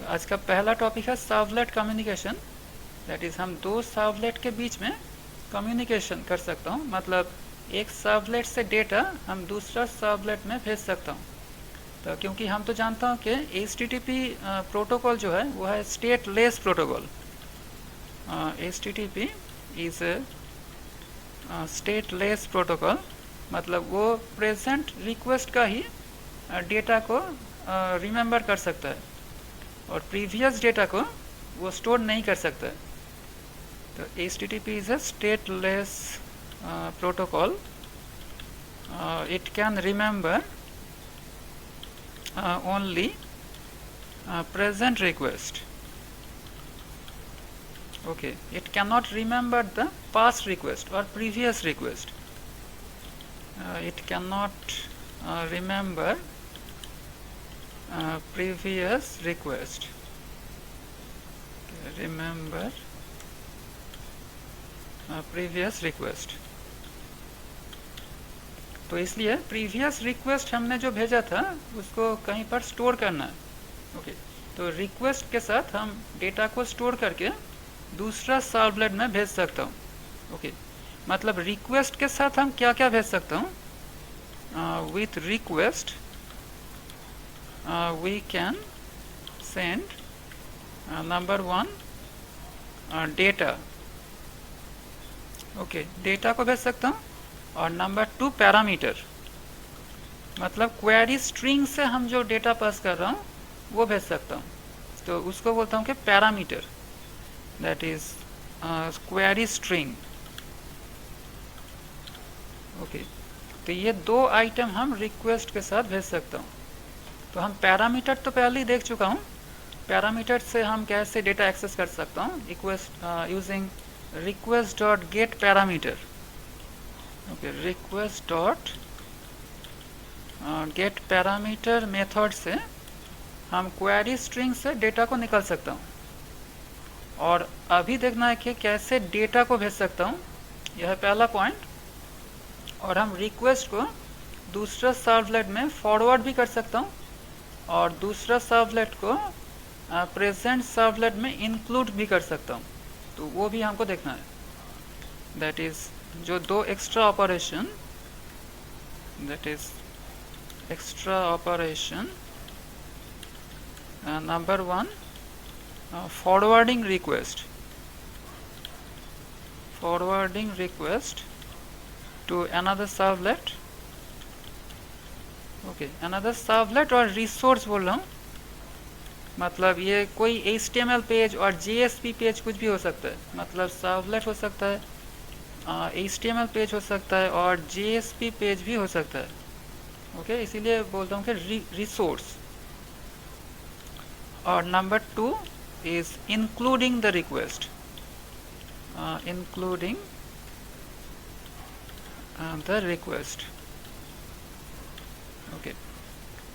तो आज का पहला टॉपिक है सर्वलेट कम्युनिकेशन। दैट इज़ हम दो सर्वलेट के बीच में कम्युनिकेशन कर सकता हूँ, मतलब एक सर्वलेट से डेटा हम दूसरा सर्वलेट में भेज सकता हूँ। तो क्योंकि हम तो जानता हूँ कि HTTP प्रोटोकॉल जो है वो है stateless protocol. HTTP is stateless protocol, मतलब वो प्रेजेंट रिक्वेस्ट का ही डेटा को रिमेंबर कर सकता है और प्रीवियस डेटा को वो स्टोर नहीं कर सकता है। तो HTTP is a stateless protocol. It can remember only present request. Okay, it cannot remember the past request or previous request. It cannot remember previous request. Okay, remember previous request. तो इसलिए previous request हमने जो भेजा था उसको कहीं पर store करना है। ओके, तो रिक्वेस्ट के साथ हम डेटा को स्टोर करके दूसरा सर्वलेट में भेज सकता हूँ। ओके, मतलब रिक्वेस्ट के साथ हम क्या क्या भेज सकता हूँ। With request we can send number 1 data. Okay, data को भेज सकता हूँ। और नंबर 2 पैरामीटर, मतलब क्वेरी स्ट्रिंग से हम जो डेटा पास कर रहा हूँ वो भेज सकता हूँ। तो उसको बोलता हूँ कि parameter, that is query string. Okay, तो ये दो आइटम हम रिक्वेस्ट के साथ भेज सकता हूँ। तो हम पैरामीटर तो पहले ही देख चुका हूँ। पैरामीटर से हम कैसे डेटा एक्सेस कर सकता हूँ, request using request dot get parameter. Okay, request dot get parameter method से हम क्वेरी स्ट्रिंग से डेटा को निकाल सकता हूँ। और अभी देखना है कि कैसे डेटा को भेज सकता हूँ, यह है पहला पॉइंट। और हम रिक्वेस्ट को दूसरा सर्वलेट में फॉरवर्ड भी कर सकता हूँ और दूसरा सर्वलेट को प्रेजेंट सर्वलेट में इंक्लूड भी कर सकता हूँ। तो वो भी हमको देखना है। दैट इज जो दो extra operation, that is extra operation number 1 forwarding request to another servlet. Okay, another servlet और रिसोर्स बोल रहा हूँ, मतलब ये कोई HTML पेज और JSP पेज कुछ भी हो सकता है। मतलब सर्वलेट हो सकता है, HTML पेज हो सकता है और JSP पेज भी हो सकता है। ओके, इसीलिए बोलता हूँ कि रिसोर्स। और number 2 is including the request, including the request. Okay,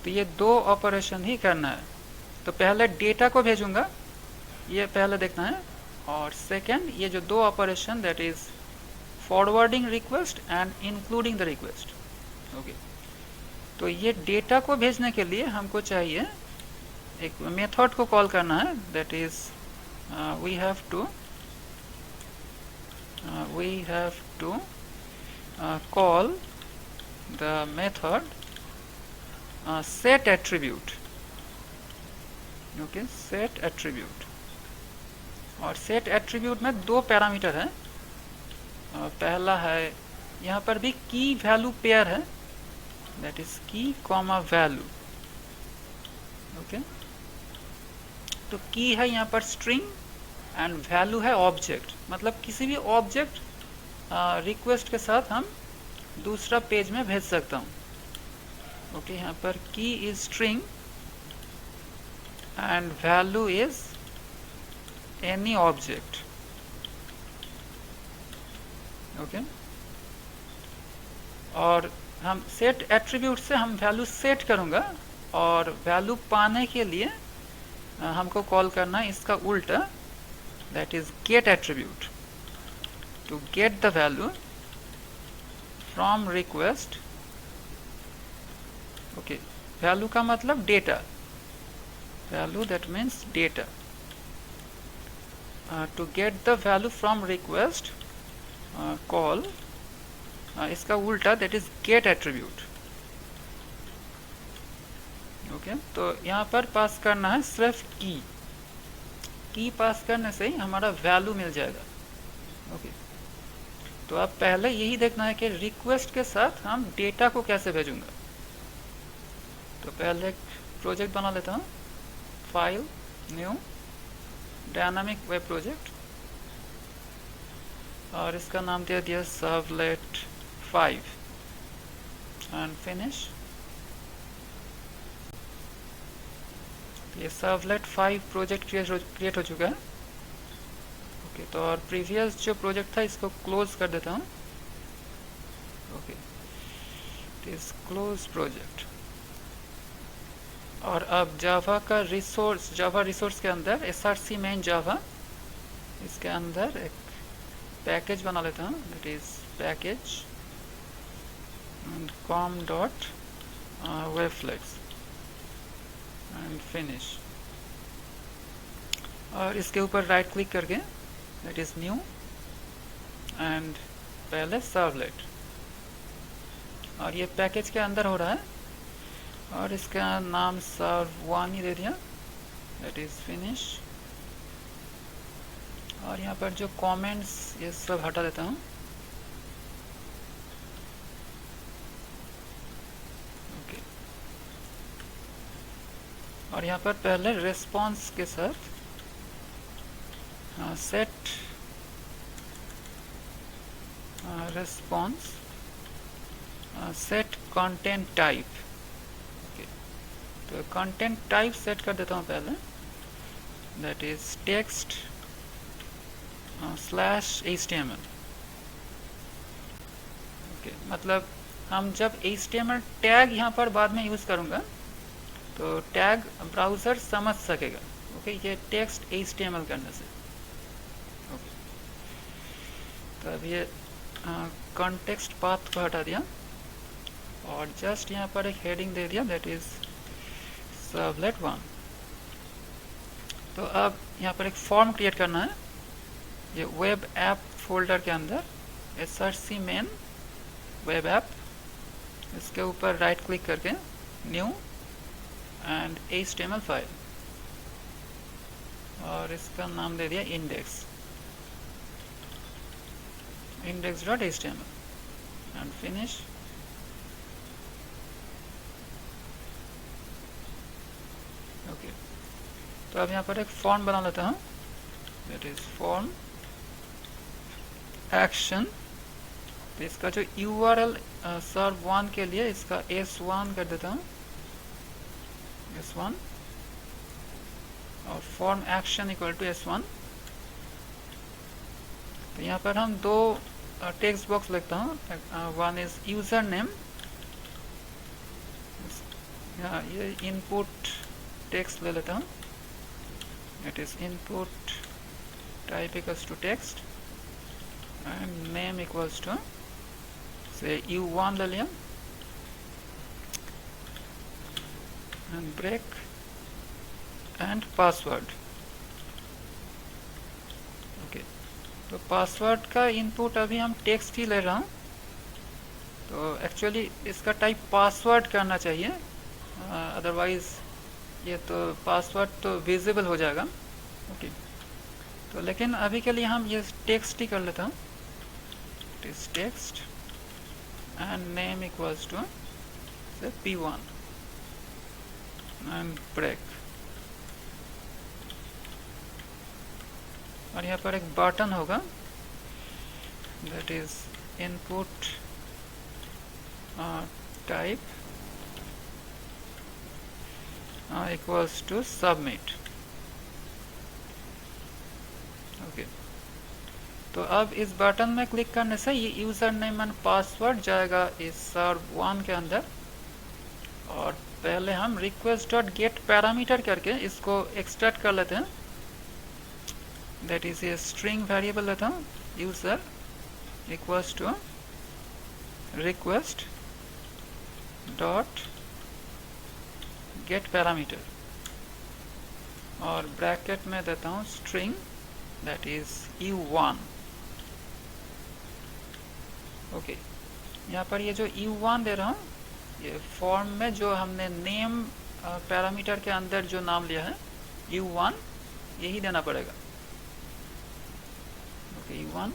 तो ये दो ऑपरेशन ही करना है। तो पहले डेटा को भेजूंगा, ये पहले देखना है। और सेकंड ये जो दो operation, that is forwarding request and including the request. Okay, तो ये डेटा को भेजने के लिए हमको चाहिए एक मेथड को कॉल करना है। That is we have to call the method set attribute। Okay, set attribute. और सेट एट्रीब्यूट में दो पैरामीटर है। पहला है, यहाँ पर भी की वैल्यू पेयर है, दैट इज की कॉमा वैल्यू। ओके, तो की है यहाँ पर स्ट्रिंग एंड वैल्यू है ऑब्जेक्ट, मतलब किसी भी ऑब्जेक्ट रिक्वेस्ट के साथ हम दूसरा पेज में भेज सकता हूँ। ओके, यहाँ पर की is string and value is any object। Okay, और हम सेट एट्रीब्यूट से हम वैल्यू सेट करूँगा और वैल्यू पाने के लिए हमको कॉल करना है इसका उल्टा, that is get attribute to get the value from request. Okay, value का मतलब data. value that means data. To get the value from request, call इसका उल्टा that is get attribute. Okay तो यहाँ पर पास करना है सिर्फ की पास करने से ही हमारा वैल्यू मिल जाएगा. ओके तो अब पहले यही देखना है कि रिक्वेस्ट के साथ हम डेटा को कैसे भेजूंगा. तो पहले एक प्रोजेक्ट बना लेता हूँ. File, new, dynamic web project और इसका नाम दे दिया सर्वलेट 5 एंड फिनिश. ये सर्वलेट 5 प्रोजेक्ट क्रिएट हो चुका है. ओके तो और प्रीवियस जो प्रोजेक्ट था इसको क्लोज कर देता हूँ. Okay this close project. और अब जावा का रिसोर्स, जावा रिसोर्स के अंदर src मेन जावा, इसके अंदर एक पैकेज बना लेता हूँ. That is package com dot webflex and finish. और इसके ऊपर राइट क्लिक करके दैट इज न्यू एंड पहले सर्वलेट और ये पैकेज के अंदर हो रहा है और इसका नाम सर्व1 ही दे दिया. That is finish. और यहाँ पर जो कमेंट्स ये सब हटा देता हूँ. ओके और यहाँ पर पहले रेस्पॉन्स के साथ set response set content type. तो कंटेंट टाइप सेट कर देता हूँ पहले. That is text /HTML. Okay मतलब हम जब HTML टैग यहाँ पर बाद में यूज़ करूँगा तो टैग ब्राउज़र समझ सकेगा. ओके ये टेक्स्ट HTML करने से. ओके तो अब ये कॉन्टेक्स्ट पाथ को हटा दिया और जस्ट यहाँ पर एक हेडिंग दे दिया. That is servlet 1. तो अब यहाँ पर एक फॉर्म क्रिएट करना है. ये वेब ऐप फोल्डर के अंदर src मेन वेब ऐप, इसके ऊपर राइट क्लिक करके न्यू एंड HTML फाइल और इसका नाम दे दिया index.html एंड फिनिश. ओके तो अब यहाँ पर एक फॉर्म बना लेता हूँ. That is form action. तो इसका जो URL सर्व1 के लिए इसका S1 कर देता हूँ. S1 और form action equal to S1. तो यहाँ पर हम दो टेक्स्ट बॉक्स लिखता हूँ. One is user name. ये इनपुट टेक्स्ट ले लेता हूँ. It is input type equals to text and name equals to से U1 ले लिया and break and password. Okay तो पासवर्ड का इनपुट अभी हम टेक्स्ट ही ले रहा हूँ. तो एक्चुअली इसका टाइप पासवर्ड करना चाहिए, अदरवाइज ये तो पासवर्ड तो विजिबल हो जाएगा. ओके तो लेकिन अभी के लिए हम ये टेक्स्ट ही कर लेता हूँ. It is text and name equals to P1 and break. और यहाँ पर एक बटन होगा. That is input type equals to submit. Okay तो अब इस बटन में क्लिक करने से ये यूजर नेम एंड पासवर्ड जाएगा इस सर्व1 के अंदर. और पहले हम रिक्वेस्ट डॉट गेट पैरामीटर करके इसको एक्सट्रैक्ट कर लेते हैं. That is a string variable लेता हूँ. User equals to request dot get parameter और ब्रैकेट में देता हूँ string that is u1। Okay, यहाँ पर ये जो u1 दे रहा हूँ, ये फॉर्म में जो हमने नेम पैरामीटर के अंदर जो नाम लिया है u1, यही देना पड़ेगा। Okay, u1।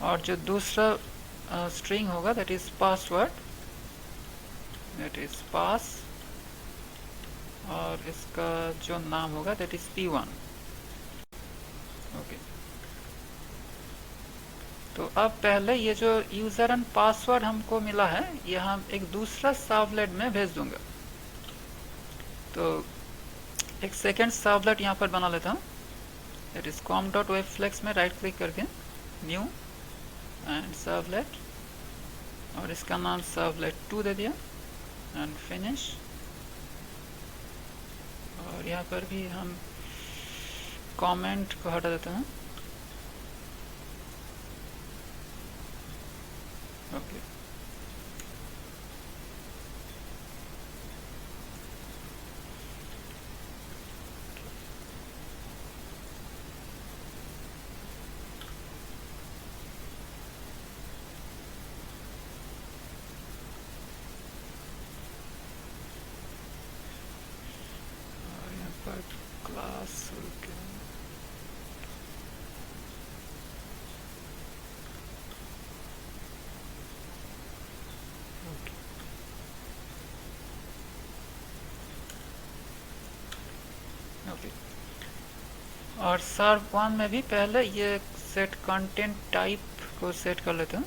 और जो दूसरा स्ट्रिंग होगा that is password, that is pass, और इसका जो नाम होगा दैट इज p1। ओके, तो अब पहले ये जो यूज़र एंड पासवर्ड हमको मिला है, ये हम एक दूसरा सर्वलेट में भेज दूंगा। तो एक सेकेंड सर्वलेट यहाँ पर बना लेता हूँ, दैट इज com.webflex में राइट क्लिक करके न्यू एंड सर्वलेट, और इसका नाम सर्वलेट2 दे दिया एंड फिनिश। और यहाँ पर भी हम कमेंट को हटा देते हैं। ओके, और यहाँ पर क्लास और सर्व1 में भी पहले ये सेट कंटेंट टाइप को सेट कर लेते हैं।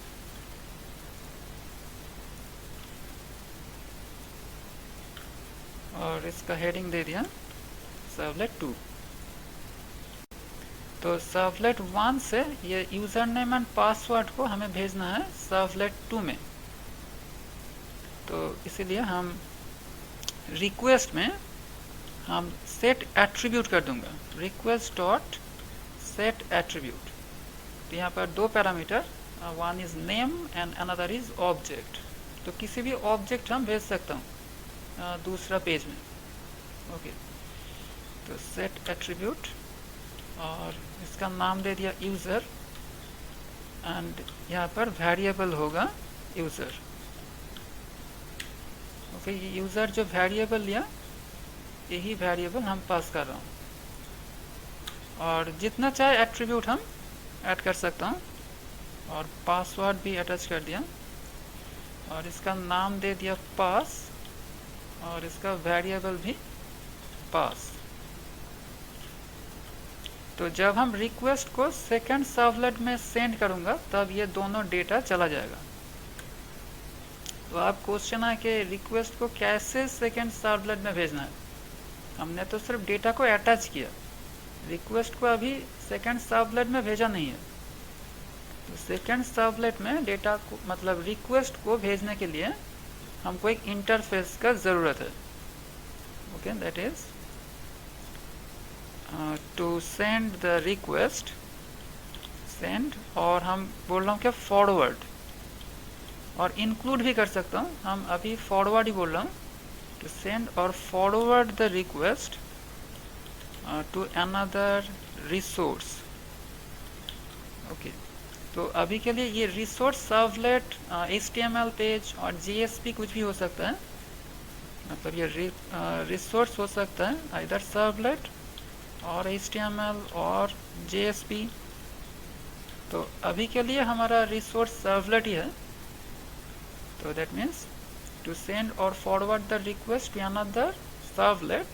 और इसका हेडिंग दे दिया सर्वलेट2। तो सर्वलेट1 से ये यूज़र नेम एंड पासवर्ड को हमें भेजना है सर्वलेट2 में। तो इसीलिए हम रिक्वेस्ट में हम सेट एट्रीब्यूट कर दूंगा, रिक्वेस्ट डॉट सेट एट्रीब्यूट। तो यहाँ पर दो parameter, one is name and another is object. तो किसी भी ऑब्जेक्ट हम भेज सकता हूँ दूसरा पेज में। ओके, तो सेट एट्रीब्यूट, और इसका नाम दे दिया यूज़र, एंड यहाँ पर वेरिएबल होगा यूज़र। ओके, ये यूज़र जो वेरिएबल लिया, यही वेरिएबल हम पास कर रहा हूँ। और जितना चाहे एट्रीब्यूट हम ऐड कर सकता हूँ, और पासवर्ड भी अटैच कर दिया, और इसका नाम दे दिया पास, और इसका वेरिएबल भी पास। तो जब हम रिक्वेस्ट को सेकंड सर्वलेट में सेंड करूँगा, तब ये दोनों डेटा चला जाएगा। तो आप क्वेश्चन है कि रिक्वेस्ट को कैसे सेकंड सर्वलेट में भेजना है। हमने तो सिर्फ डेटा को अटैच किया, रिक्वेस्ट को अभी सेकंड सर्वलेट में भेजा नहीं है। तो सेकंड सर्वलेट में डेटा को, मतलब रिक्वेस्ट को भेजने के लिए हमको एक इंटरफेस का ज़रूरत है। Okay, that is to send the request, send, और हम बोल रहा हूँ क्या, फॉरवर्ड, और इंक्लूड भी कर सकता हूँ। हम अभी फॉरवर्ड ही बोल रहा हूँ, to send or forward the request to another resource। Okay, तो अभी के लिए ये रिसोर्स सर्वलेट, HTML पेज और JSP कुछ भी हो सकता है। मतलब ये रिसोर्स हो सकता है आइदर सर्वलेट और HTML और JSP। तो अभी के लिए हमारा रिसोर्स सर्वलेट ही है। तो that means to send or forward the request to another servlet,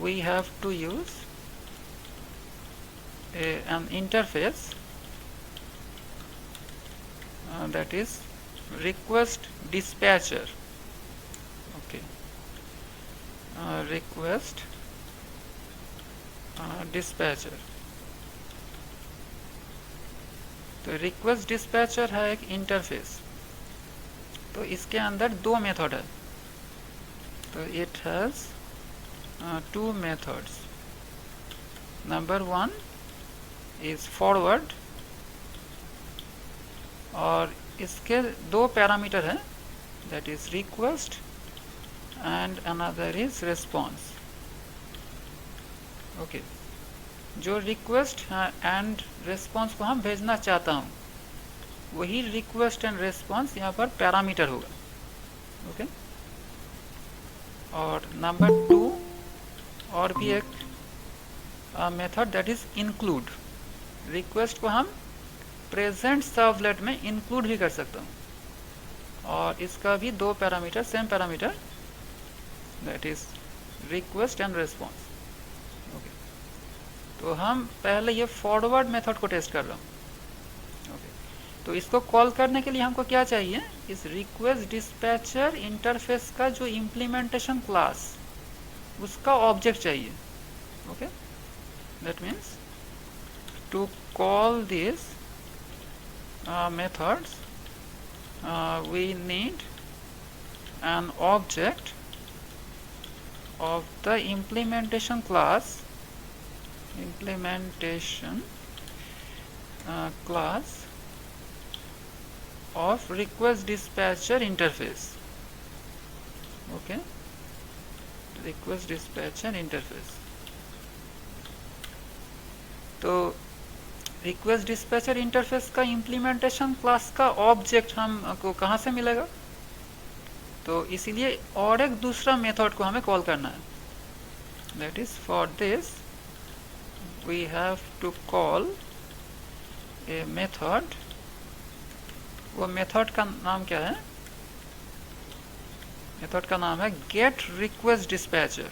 we have to use an interface that is request dispatcher। Okay, request dispatcher। तो रिक्वेस्ट डिस्पैचर है एक इंटरफेस। तो इसके अंदर दो मेथड है। तो it has two methods. Number 1 is forward, और इसके दो पैरामीटर है, that is request and another is response. Okay, जो रिक्वेस्ट एंड रिस्पॉन्स को हम भेजना चाहता हूँ वही रिक्वेस्ट एंड रिस्पॉन्स यहाँ पर पैरामीटर होगा। ओके, और नंबर 2 और भी एक method that is include. Request को हम प्रेजेंट सर्वलेट में इंक्लूड भी कर सकता हूँ, और इसका भी 2 parameter, same parameter, that is request and response. Okay, तो हम पहले ये फॉरवर्ड मेथड को टेस्ट कर रहा हूँ। तो इसको कॉल करने के लिए हमको क्या चाहिए, इस रिक्वेस्ट डिस्पैचर इंटरफेस का जो इम्प्लीमेंटेशन क्लास उसका ऑब्जेक्ट चाहिए। Okay, that means to call this methods we need an object of the implementation class class of request dispatcher interface. Okay, request dispatcher interface. तो रिक्वेस्ट डिस्पैचर इंटरफेस का implementation class का object हमको कहाँ से मिलेगा, तो इसीलिए और एक दूसरा मेथड को हमें कॉल करना है। That is for this we have to call a method. वो मेथड का नाम क्या है, मेथड का नाम है get request dispatcher.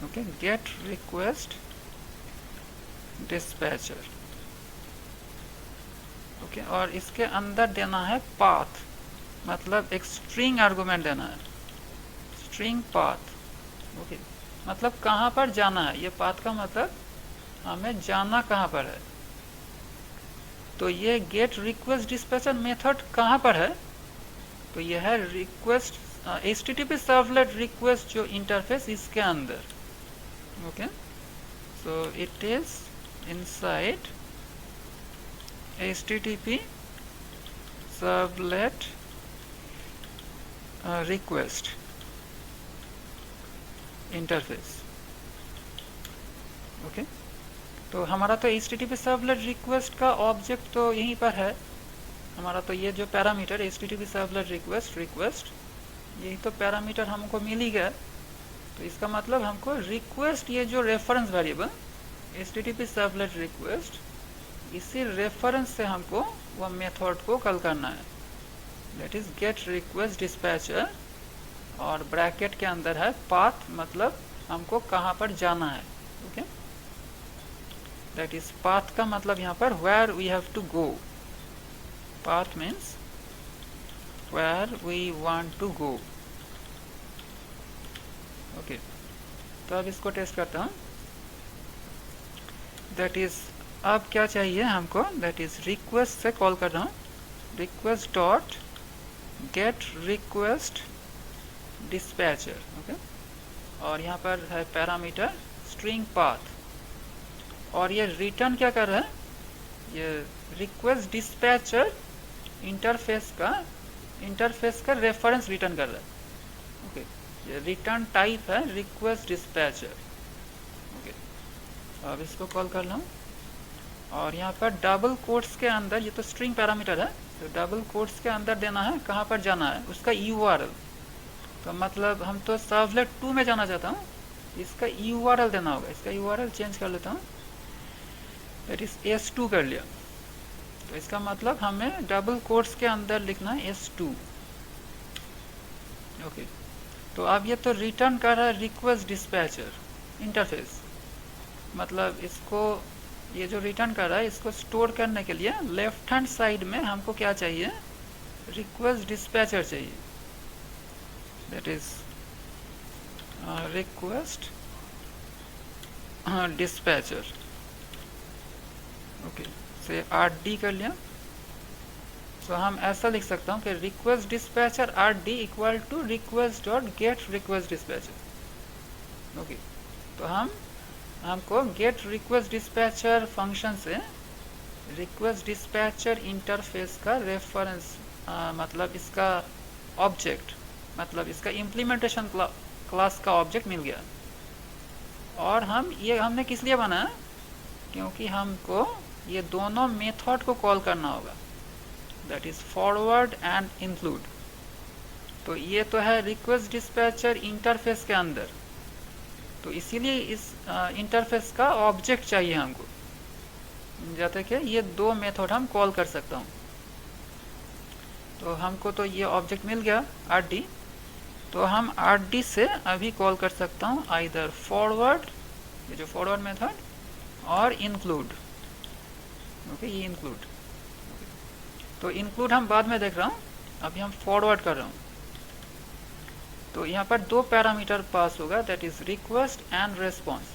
Okay, get request dispatcher. Okay, और इसके अंदर देना है पाथ, मतलब एक स्ट्रिंग आर्गुमेंट देना है, स्ट्रिंग पाथ। ओके, मतलब कहाँ पर जाना है, ये पाथ का मतलब हमें जाना कहाँ पर है। तो ये गेट रिक्वेस्ट डिस्पैचर मेथड कहाँ पर है, तो यह है रिक्वेस्ट HTTP सर्वलेट रिक्वेस्ट जो इंटरफेस इसके अंदर। Okay, so it is inside HTTP servlet request interface। Okay, तो हमारा तो HTTP सर्वलेट रिक्वेस्ट का ऑब्जेक्ट तो यहीं पर है हमारा। तो ये जो पैरामीटर HTTP सर्वलेट रिक्वेस्ट यही तो पैरामीटर हमको मिल ही गया। तो इसका मतलब हमको रिक्वेस्ट, ये जो reference variable HTTP servlet request, इसी रेफरेंस से हमको वह मेथड को कॉल करना है। That is gate request dispatcher, और ब्रैकेट के अंदर है पाथ, मतलब हमको कहाँ पर जाना है। ओके, दैट इज पाथ का मतलब यहाँ पर where we have to go. Path means where we want to go. Okay, तो अब इसको टेस्ट करता हूँ। दैट इज अब क्या चाहिए हमको, दैट इज रिक्वेस्ट से कॉल कर रहा हूँ, request dot get request dispatcher. Okay, और यहाँ पर है पैरामीटर स्ट्रिंग पाथ, और ये रिटर्न क्या कर रहा है, ये रिक्वेस्ट डिस्पैचर इंटरफेस का रेफरेंस रिटर्न कर रहा है। ओके, ये रिटर्न टाइप है रिक्वेस्ट डिस्पैचर। ओके, अब इसको कॉल कर लूँ, और यहाँ पर डबल कोट्स के अंदर, ये तो स्ट्रिंग पैरामीटर है, तो डबल कोट्स के अंदर देना है कहाँ पर जाना है, उसका URL। तो मतलब हम तो सर्वलेट 2 में जाना चाहता हूँ, इसका URL देना होगा। इसका URL चेंज कर लेता हूँ, दैट इज S2 कर लिया। तो इसका मतलब हमें डबल कोट्स के अंदर लिखना है S2। ओके, तो अब ये तो रिटर्न कर रहा है रिक्वेस्ट डिस्पैचर इंटरफेस, मतलब इसको, ये जो रिटर्न कर रहा है इसको स्टोर करने के लिए लेफ्ट हैंड साइड में हमको क्या चाहिए, रिक्वेस्ट डिस्पैचर चाहिए। That is request dispatcher. Okay, से RD कर लिया। तो हम ऐसा लिख सकता हूँ कि request dispatcher RD equal to request dot get request dispatcher. Okay, तो हमको गेट रिक्वेस्ट डिस्पैचर फंक्शन से रिक्वेस्ट डिस्पैचर इंटरफेस का रेफरेंस, मतलब इसका ऑब्जेक्ट मतलब इसका इम्प्लीमेंटेशन क्लास का ऑब्जेक्ट मिल गया। और हमने किस लिए बनाया, क्योंकि हमको ये दोनों मेथड को कॉल करना होगा, that is forward and include. तो ये तो है रिक्वेस्ट डिस्पैचर इंटरफेस के अंदर, तो इसीलिए इस इंटरफेस का ऑब्जेक्ट चाहिए हमको, जैसे कि ये दो मेथड हम कॉल कर सकता हूँ। तो हमको तो ये ऑब्जेक्ट मिल गया rd, तो हम rd से अभी कॉल कर सकता हूँ आइदर फॉरवर्ड, ये जो फॉरवर्ड मेथड, और इंक्लूड। ओके, ये इंक्लूड। तो इंक्लूड हम बाद में देख रहा हूँ, अभी हम फॉरवर्ड कर रहा हूँ। तो यहाँ पर दो पैरामीटर पास होगा, that is request and response.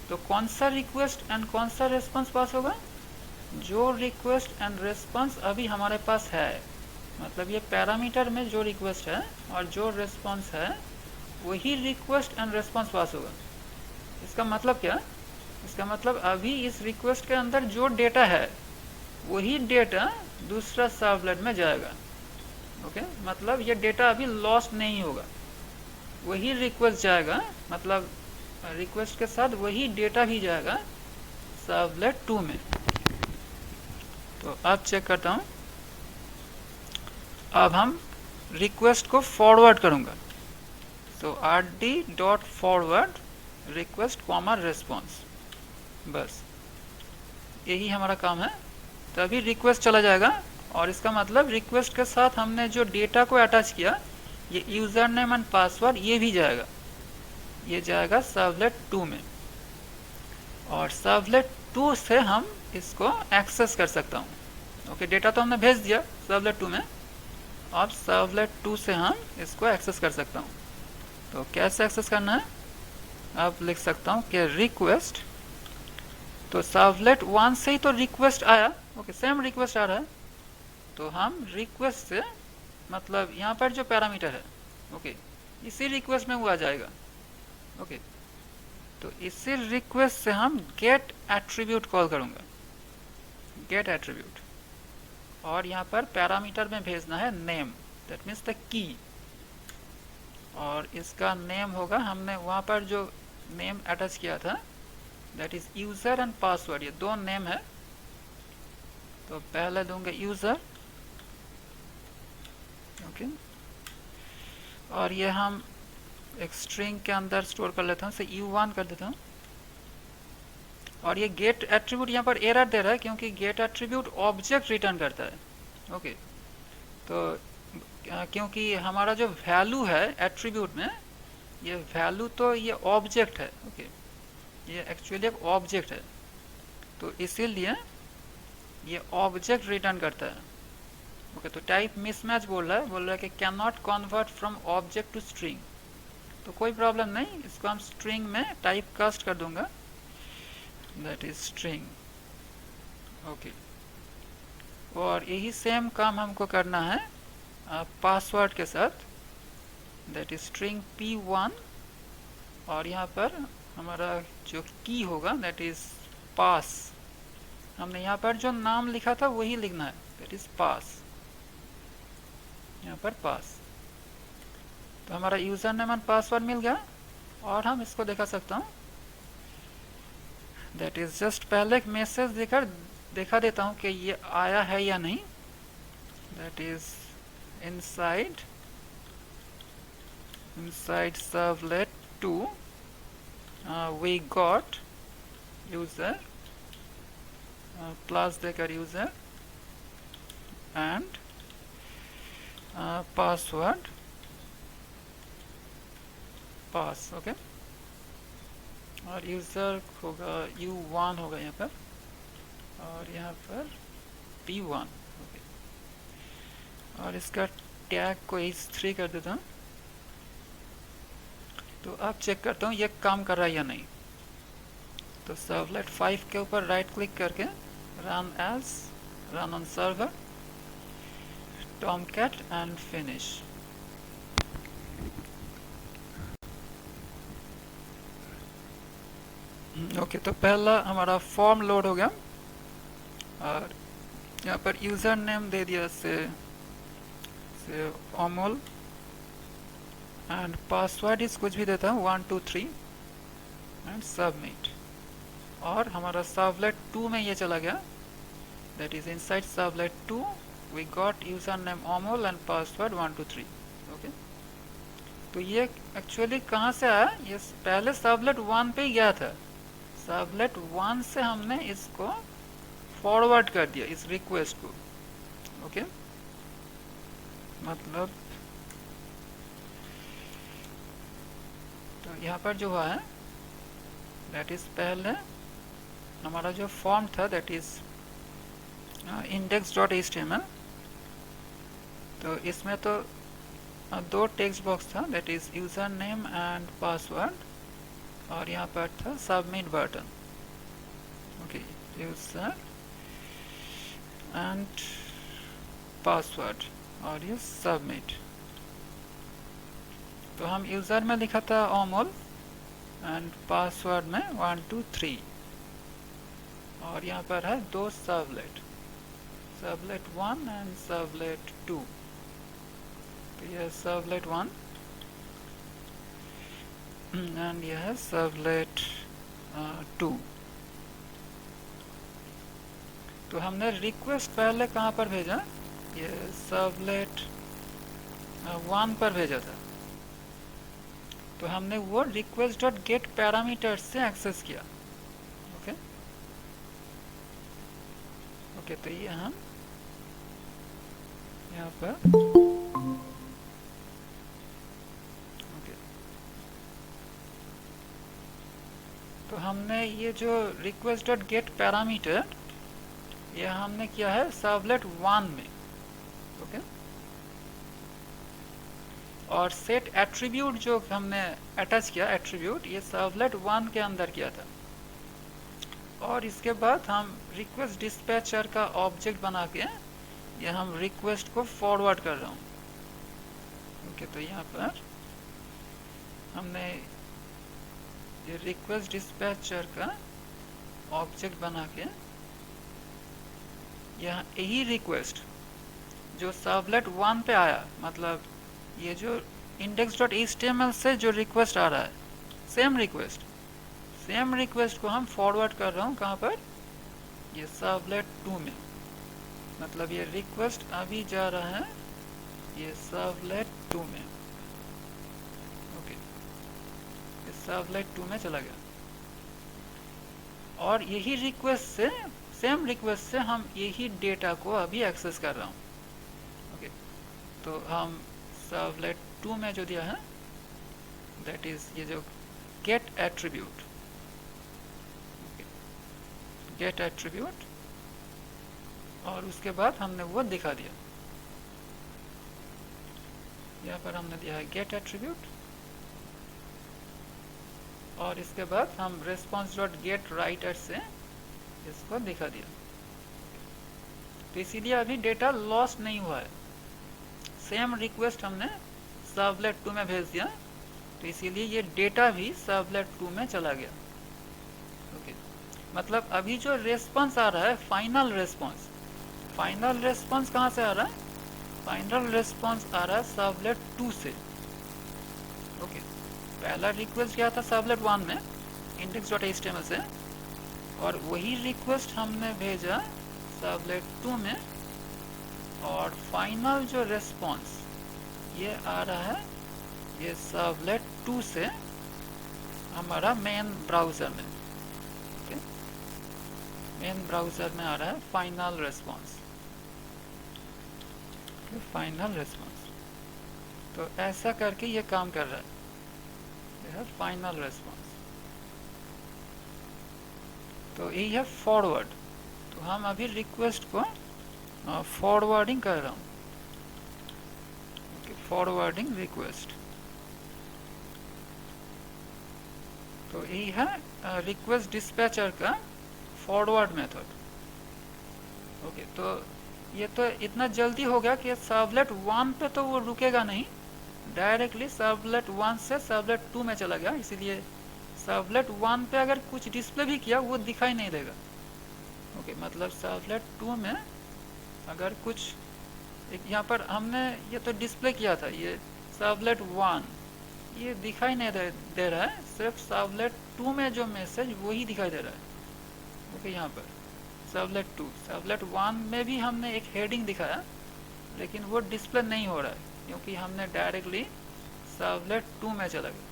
तो कौन सा रिक्वेस्ट एंड कौन सा रेस्पॉन्स पास होगा, जो रिक्वेस्ट एंड रेस्पॉन्स अभी हमारे पास है, मतलब ये पैरामीटर में जो रिक्वेस्ट है और जो रेस्पॉन्स है वही रिक्वेस्ट एंड रेस्पॉन्स पास होगा। इसका मतलब क्या, इसका मतलब अभी इस रिक्वेस्ट के अंदर जो डेटा है वही डेटा दूसरा सर्वलेट में जाएगा। ओके, मतलब ये डेटा अभी लॉस्ट नहीं होगा, वही रिक्वेस्ट जाएगा, मतलब रिक्वेस्ट के साथ वही डेटा भी जाएगा सर्वलेट 2 में। तो अब चेक करता हूँ, अब हम रिक्वेस्ट को फॉरवर्ड करूँगा। तो rd.forward रिक्वेस्ट कॉमा रेस्पॉन्स, बस यही हमारा काम है। तो अभी रिक्वेस्ट चला जाएगा, और इसका मतलब रिक्वेस्ट के साथ हमने जो डेटा को अटैच किया, ये यूज़र नेम एंड पासवर्ड, ये भी जाएगा, ये जाएगा सर्वलेट 2 में। और सर्वलेट 2 से हम इसको एक्सेस कर सकता हूँ। ओके, डेटा तो हमने भेज दिया सर्वलेट 2 में, अब सर्वलेट 2 से हम इसको एक्सेस कर सकता हूँ। तो कैसे एक्सेस करना है, अब लिख सकता हूँ कि रिक्वेस्ट, तो सर्वलेट 1 से ही तो रिक्वेस्ट आया, ओके, सेम रिक्वेस्ट आ रहा है, तो हम रिक्वेस्ट से, मतलब यहाँ पर जो पैरामीटर है, ओके, इसी रिक्वेस्ट में वो आ जाएगा। ओके, तो इसी रिक्वेस्ट से हम गेट एट्रीब्यूट कॉल करूँगा, गेट एट्रीब्यूट, और यहाँ पर पैरामीटर में भेजना है name, that means the key, और इसका नेम होगा, हमने वहाँ पर जो नेम अटैच किया था, that is user and password, ये दो नेम है। तो पहले दूंगा यूज़र, ओके, और ये हम एक स्ट्रिंग के अंदर स्टोर कर लेता हूँ, से u1 कर देता हूँ। और ये गेट एट्रीब्यूट यहाँ पर एरर दे रहा है, क्योंकि गेट एट्रीब्यूट ऑब्जेक्ट रिटर्न करता है। ओके, तो क्योंकि हमारा जो वैल्यू है एट्रीब्यूट में, ये वैल्यू तो ये ऑब्जेक्ट है। ओके, ये एक्चुअली एक ऑब्जेक्ट है, तो इसीलिए ये ऑब्जेक्ट रिटर्न करता है। ओके, तो टाइप मिसमैच बोल रहा है कि can not convert from object to string. तो कोई प्रॉब्लम नहीं, इसको हम स्ट्रिंग में टाइप कास्ट कर दूंगा, दैट इज स्ट्रिंग। ओके, और यही सेम काम हमको करना है पासवर्ड के साथ, दैट इज स्ट्रिंग p1, और यहाँ पर हमारा जो की होगा दैट इज पास, हमने यहाँ पर जो नाम लिखा था वही लिखना है, दैट इज पास, यहाँ पर पास। तो हमारा यूज़र नेम एंड पासवर्ड मिल गया, और हम इसको दिखा सकता हूँ, दैट इज जस्ट पहले एक मैसेज दिखा देता हूँ कि ये आया है या नहीं, that is inside servlet 2 we got user plus देकर user and password pass। Okay, और यूज़र होगा u1 होगा यहाँ पर, और यहाँ पर p1। और इसका टैग को h3 कर देता हूँ। तो अब चेक करता हूँ ये काम कर रहा है या नहीं। तो सर्वलेट 5 के ऊपर राइट क्लिक करके run as, run on server, Tomcat and finish. Okay, तो पहला हमारा फॉर्म लोड हो गया, और यहाँ पर यूज़र नेम दे दिया से अमोल, एंड पासवर्ड इस कुछ भी देता हूँ 123 एंड सबमिट। और हमारा सर्वलेट 2 में ये चला गया, that is inside servlet 2 we got user name Amol and password 123। Okay, तो ये एक्चुअली कहाँ से आया, ये पहले सर्वलेट 1 पे ही गया था। सर्वलेट 1 से हमने इसको फॉरवर्ड कर दिया इस रिक्वेस्ट को। ओके, मतलब तो यहाँ पर जो हुआ है दैट इज पहले हमारा जो फॉर्म था दैट इज index.html, तो इसमें तो दो टेक्स्ट बॉक्स था that is user name and password, और यहाँ पर था submit button. Okay, user and password और ये सबमिट। तो हम यूजर में लिखा था अमोल एंड पासवर्ड में 123, और यहाँ पर है दो सर्वलेट, सर्वलेट 1 एंड सर्वलेट 2। तो यह सर्वलेट 1 एंड यह है सर्वलेट 2। तो हमने रिक्वेस्ट पहले कहाँ पर भेजा, ये सर्वलेट 1 पर भेजा था। तो हमने वो रिक्वेस्ट डॉट गेट पैरामीटर से एक्सेस किया। ओके ओके, तो ये हम यहाँ पर ओके, तो हमने ये जो रिक्वेस्ट डॉट गेट पैरामीटर ये हमने किया है सर्वलेट 1 में। ओके, और सेट एट्रीब्यूट जो हमने अटैच किया एट्रीब्यूट, ये सर्वलेट 1 के अंदर किया था। और इसके बाद हम रिक्वेस्ट डिस्पैचर का ऑब्जेक्ट बना के ये हम रिक्वेस्ट को फॉरवर्ड कर रहा हूँ। ओके, तो यहाँ पर हमने ये रिक्वेस्ट डिस्पैचर का ऑब्जेक्ट बना के यहाँ यही रिक्वेस्ट जो सर्वलेट 1 पे आया, मतलब ये जो index.html से जो रिक्वेस्ट आ रहा है, सेम रिक्वेस्ट को हम फॉरवर्ड कर रहा हूँ कहाँ पर, ये सर्वलेट 2 में। मतलब ये रिक्वेस्ट अभी जा रहा है ये सर्वलेट 2 में। ओके, ये सर्वलेट 2 में चला गया, और यही रिक्वेस्ट से, सेम रिक्वेस्ट से हम यही डेटा को अभी एक्सेस कर रहा हूँ। ओके, तो हम सर्वलेट 2 में जो दिया है दैट इज ये जो गेट एट्रीब्यूट, गेट एट्रीब्यूट, और उसके बाद हमने वो दिखा दिया। यहाँ पर हमने दिया है गेट एट्रीब्यूट, और इसके बाद हम रेस्पॉन्स डॉट गेट राइटर से इसको दिखा दिया। तो इसीलिए अभी डेटा लॉस्ट नहीं हुआ है, सेम रिक्वेस्ट हमने सर्वलेट 2 में भेज दिया, तो इसीलिए ये डेटा भी सर्वलेट 2 में चला गया। ओके, मतलब अभी जो रेस्पॉन्स आ रहा है फाइनल रेस्पॉन्स कहाँ से आ रहा है, फाइनल रेस्पॉन्स आ रहा है सर्वलेट 2 से। ओके, पहला रिक्वेस्ट गया था सर्वलेट 1 में index.html से, और वही रिक्वेस्ट हमने भेजा सर्वलेट 2 में, और फाइनल जो रेस्पॉन्स ये आ रहा है ये सर्वलेट 2 से हमारा मेन ब्राउज़र में। ओके, मेन ब्राउज़र में आ रहा है फाइनल रेस्पॉन्स। फाइनल रेस्पॉन्स, तो ऐसा करके ये काम कर रहा है, ये है फाइनल रेस्पॉन्स। तो यही है फॉरवर्ड। तो हम अभी रिक्वेस्ट को फॉरवर्डिंग कर रहा हूँ। फॉरवर्डिंग रिक्वेस्ट, तो यही है रिक्वेस्ट डिस्पैचर का फॉरवर्ड मेथड। ओके, तो ये तो इतना जल्दी हो गया कि सर्वलेट 1 पे तो वो रुकेगा नहीं, डायरेक्टली सर्वलेट 1 से सर्वलेट 2 में चला गया। इसीलिए सर्वलेट 1 पे अगर कुछ डिस्प्ले भी किया वो दिखाई नहीं देगा। ओके, मतलब सर्वलेट 2 में अगर कुछ यहाँ पर हमने ये तो डिस्प्ले किया था ये सर्वलेट 1, ये दिखाई नहीं दे रहा है, सिर्फ सर्वलेट 2 में जो मैसेज वही दिखाई दे रहा है। ओके, यहाँ पर सर्वलेट 2, सर्वलेट 1 में भी हमने एक हेडिंग दिखाया, लेकिन वो डिस्प्ले नहीं हो रहा है क्योंकि हमने डायरेक्टली सर्वलेट 2 में चला गया।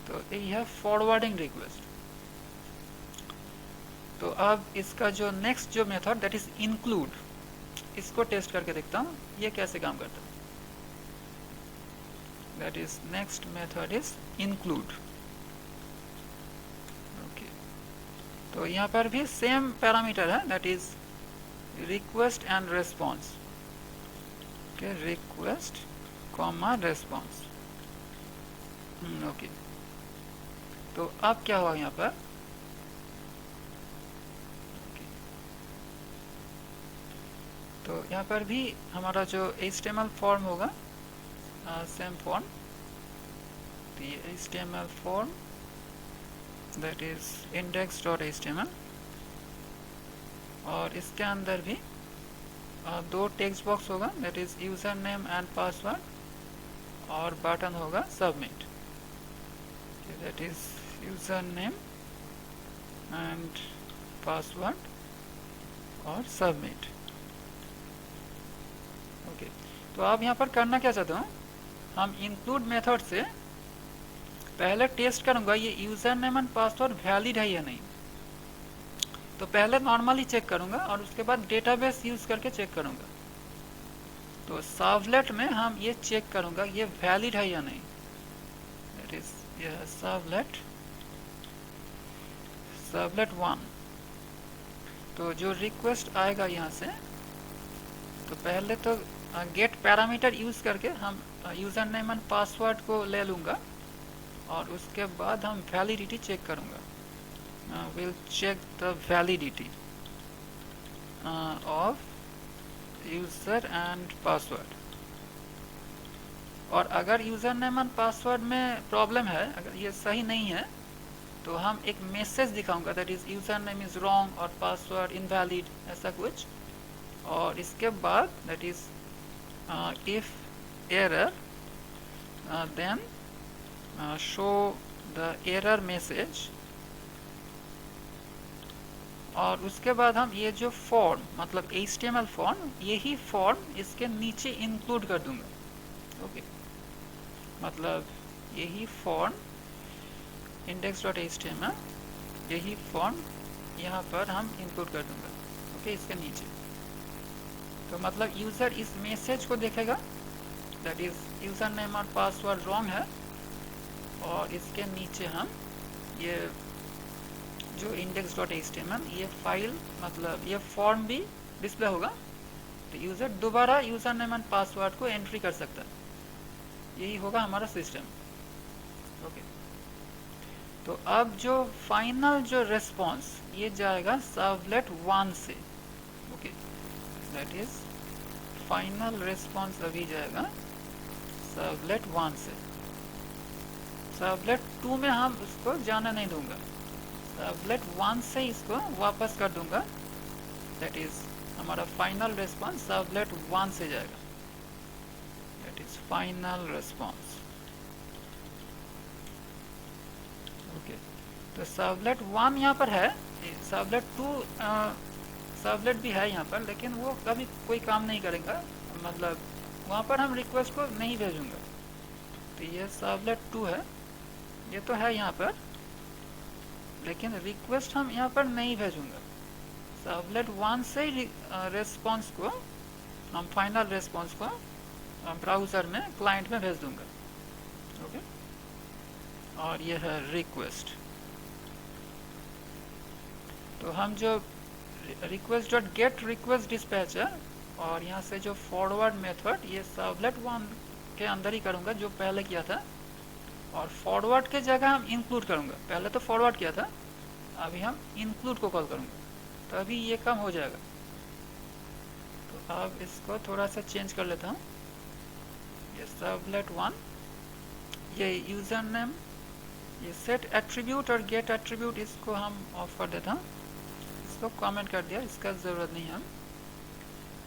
तो ये है फॉरवर्डिंग रिक्वेस्ट। तो अब इसका जो नेक्स्ट जो मेथड दैट इज इंक्लूड, इसको टेस्ट करके देखता हूँ ये कैसे काम करता है। That is next method is include. Okay, तो यहाँ पर भी सेम पैरामीटर है, that is request and response. Okay, request comma response. Okay, तो अब क्या हुआ यहाँ पर, तो यहाँ पर भी हमारा जो HTML फॉर्म होगा सेम फॉर्म, तो ये HTML form that is index.html, और इसके अंदर भी दो टेक्स्ट बॉक्स होगा, that is user name and password, और बटन होगा submit, that is user name and password और सबमिट। ओके, तो आप यहाँ पर करना क्या चाहते हो, हम इंक्लूड मेथड से पहले टेस्ट करूंगा ये user name and password valid है या नहीं। तो पहले नॉर्मली चेक करूंगा और उसके बाद डेटाबेस यूज करके चेक करूंगा। तो सर्वलेट में हम ये चेक करूंगा ये वैलिड है या नहीं, दैट इज ये सर्वलेट 1। तो जो रिक्वेस्ट आएगा यहाँ से, तो पहले तो गेट पैरामीटर यूज करके हम यूजर नेम एंड पासवर्ड को ले लूँगा, और उसके बाद हम वैलिडिटी चेक करूँगा। Will check the validity of user and password. और अगर यूजर नेम एंड पासवर्ड में प्रॉब्लम है, अगर ये सही नहीं है, तो हम एक मैसेज दिखाऊंगा, that is user name is wrong और पासवर्ड इनवैलिड, ऐसा कुछ। और इसके बाद that is if error then show the error message. और उसके बाद हम ये जो फॉर्म मतलब HTML फॉर्म, यही फॉर्म इसके नीचे इंक्लूड कर दूंगा। ओके, मतलब यही फॉर्म index.html, यही फॉर्म यहाँ पर हम इंक्लूड कर दूंगा। ओके, इसके नीचे। तो मतलब यूज़र इस मैसेज को देखेगा, दैट इज यूज़र नेम और पासवर्ड रॉन्ग है, और इसके नीचे हम ये जो index.html ये फाइल मतलब ये फॉर्म भी डिस्प्ले होगा। तो यूज़र दोबारा यूज़र नेम एंड पासवर्ड को एंट्री कर सकता है। यही होगा हमारा सिस्टम। ओके, तो अब जो फाइनल जो रेस्पॉन्स ये जाएगा सर्वलेट 1 से। Okay, that is final response अभी जाएगा सर्वलेट 1 से। सर्वलेट 2 में हम उसको जाने नहीं दूंगा, सर्वलेट 1 से इसको वापस कर दूंगा, दैट इज हमारा फाइनल रेस्पॉन्स सर्वलेट 1 से जाएगा, that is final response. Okay, तो सर्वलेट 1 यहाँ पर है, सर्वलेट 2 सर्वलेट भी है यहाँ पर, लेकिन वो कभी कोई काम नहीं करेगा, मतलब वहाँ पर हम रिक्वेस्ट को नहीं भेजूंगा। तो ये सर्वलेट 2 है, ये तो है यहाँ पर, लेकिन रिक्वेस्ट हम यहाँ पर नहीं भेजूंगा। सर्वलेट 1 से रेस्पॉन्स को हम फाइनल रेस्पॉन्स को ब्राउज़र में क्लाइंट में भेज दूंगा। ओके, और यह है रिक्वेस्ट। तो हम जो request.get request dispatch है, और यहाँ से जो फॉरवर्ड मेथड ये सर्वलेट 1 के अंदर ही करूँगा जो पहले किया था, और फॉरवर्ड के जगह हम इंक्लूड करूँगा। पहले तो फॉरवर्ड किया था, अभी हम इंक्लूड को कॉल करूँगा, तो अभी ये काम हो जाएगा। तो अब इसको थोड़ा सा चेंज कर लेता हूँ। ये सर्वलेट 1, ये यूज़र नेम, ये सेट एट्रीब्यूट और गेट एट्रीब्यूट इसको हम ऑफ कर देता हूँ, इसको कमेंट कर दिया, इसका ज़रूरत नहीं है।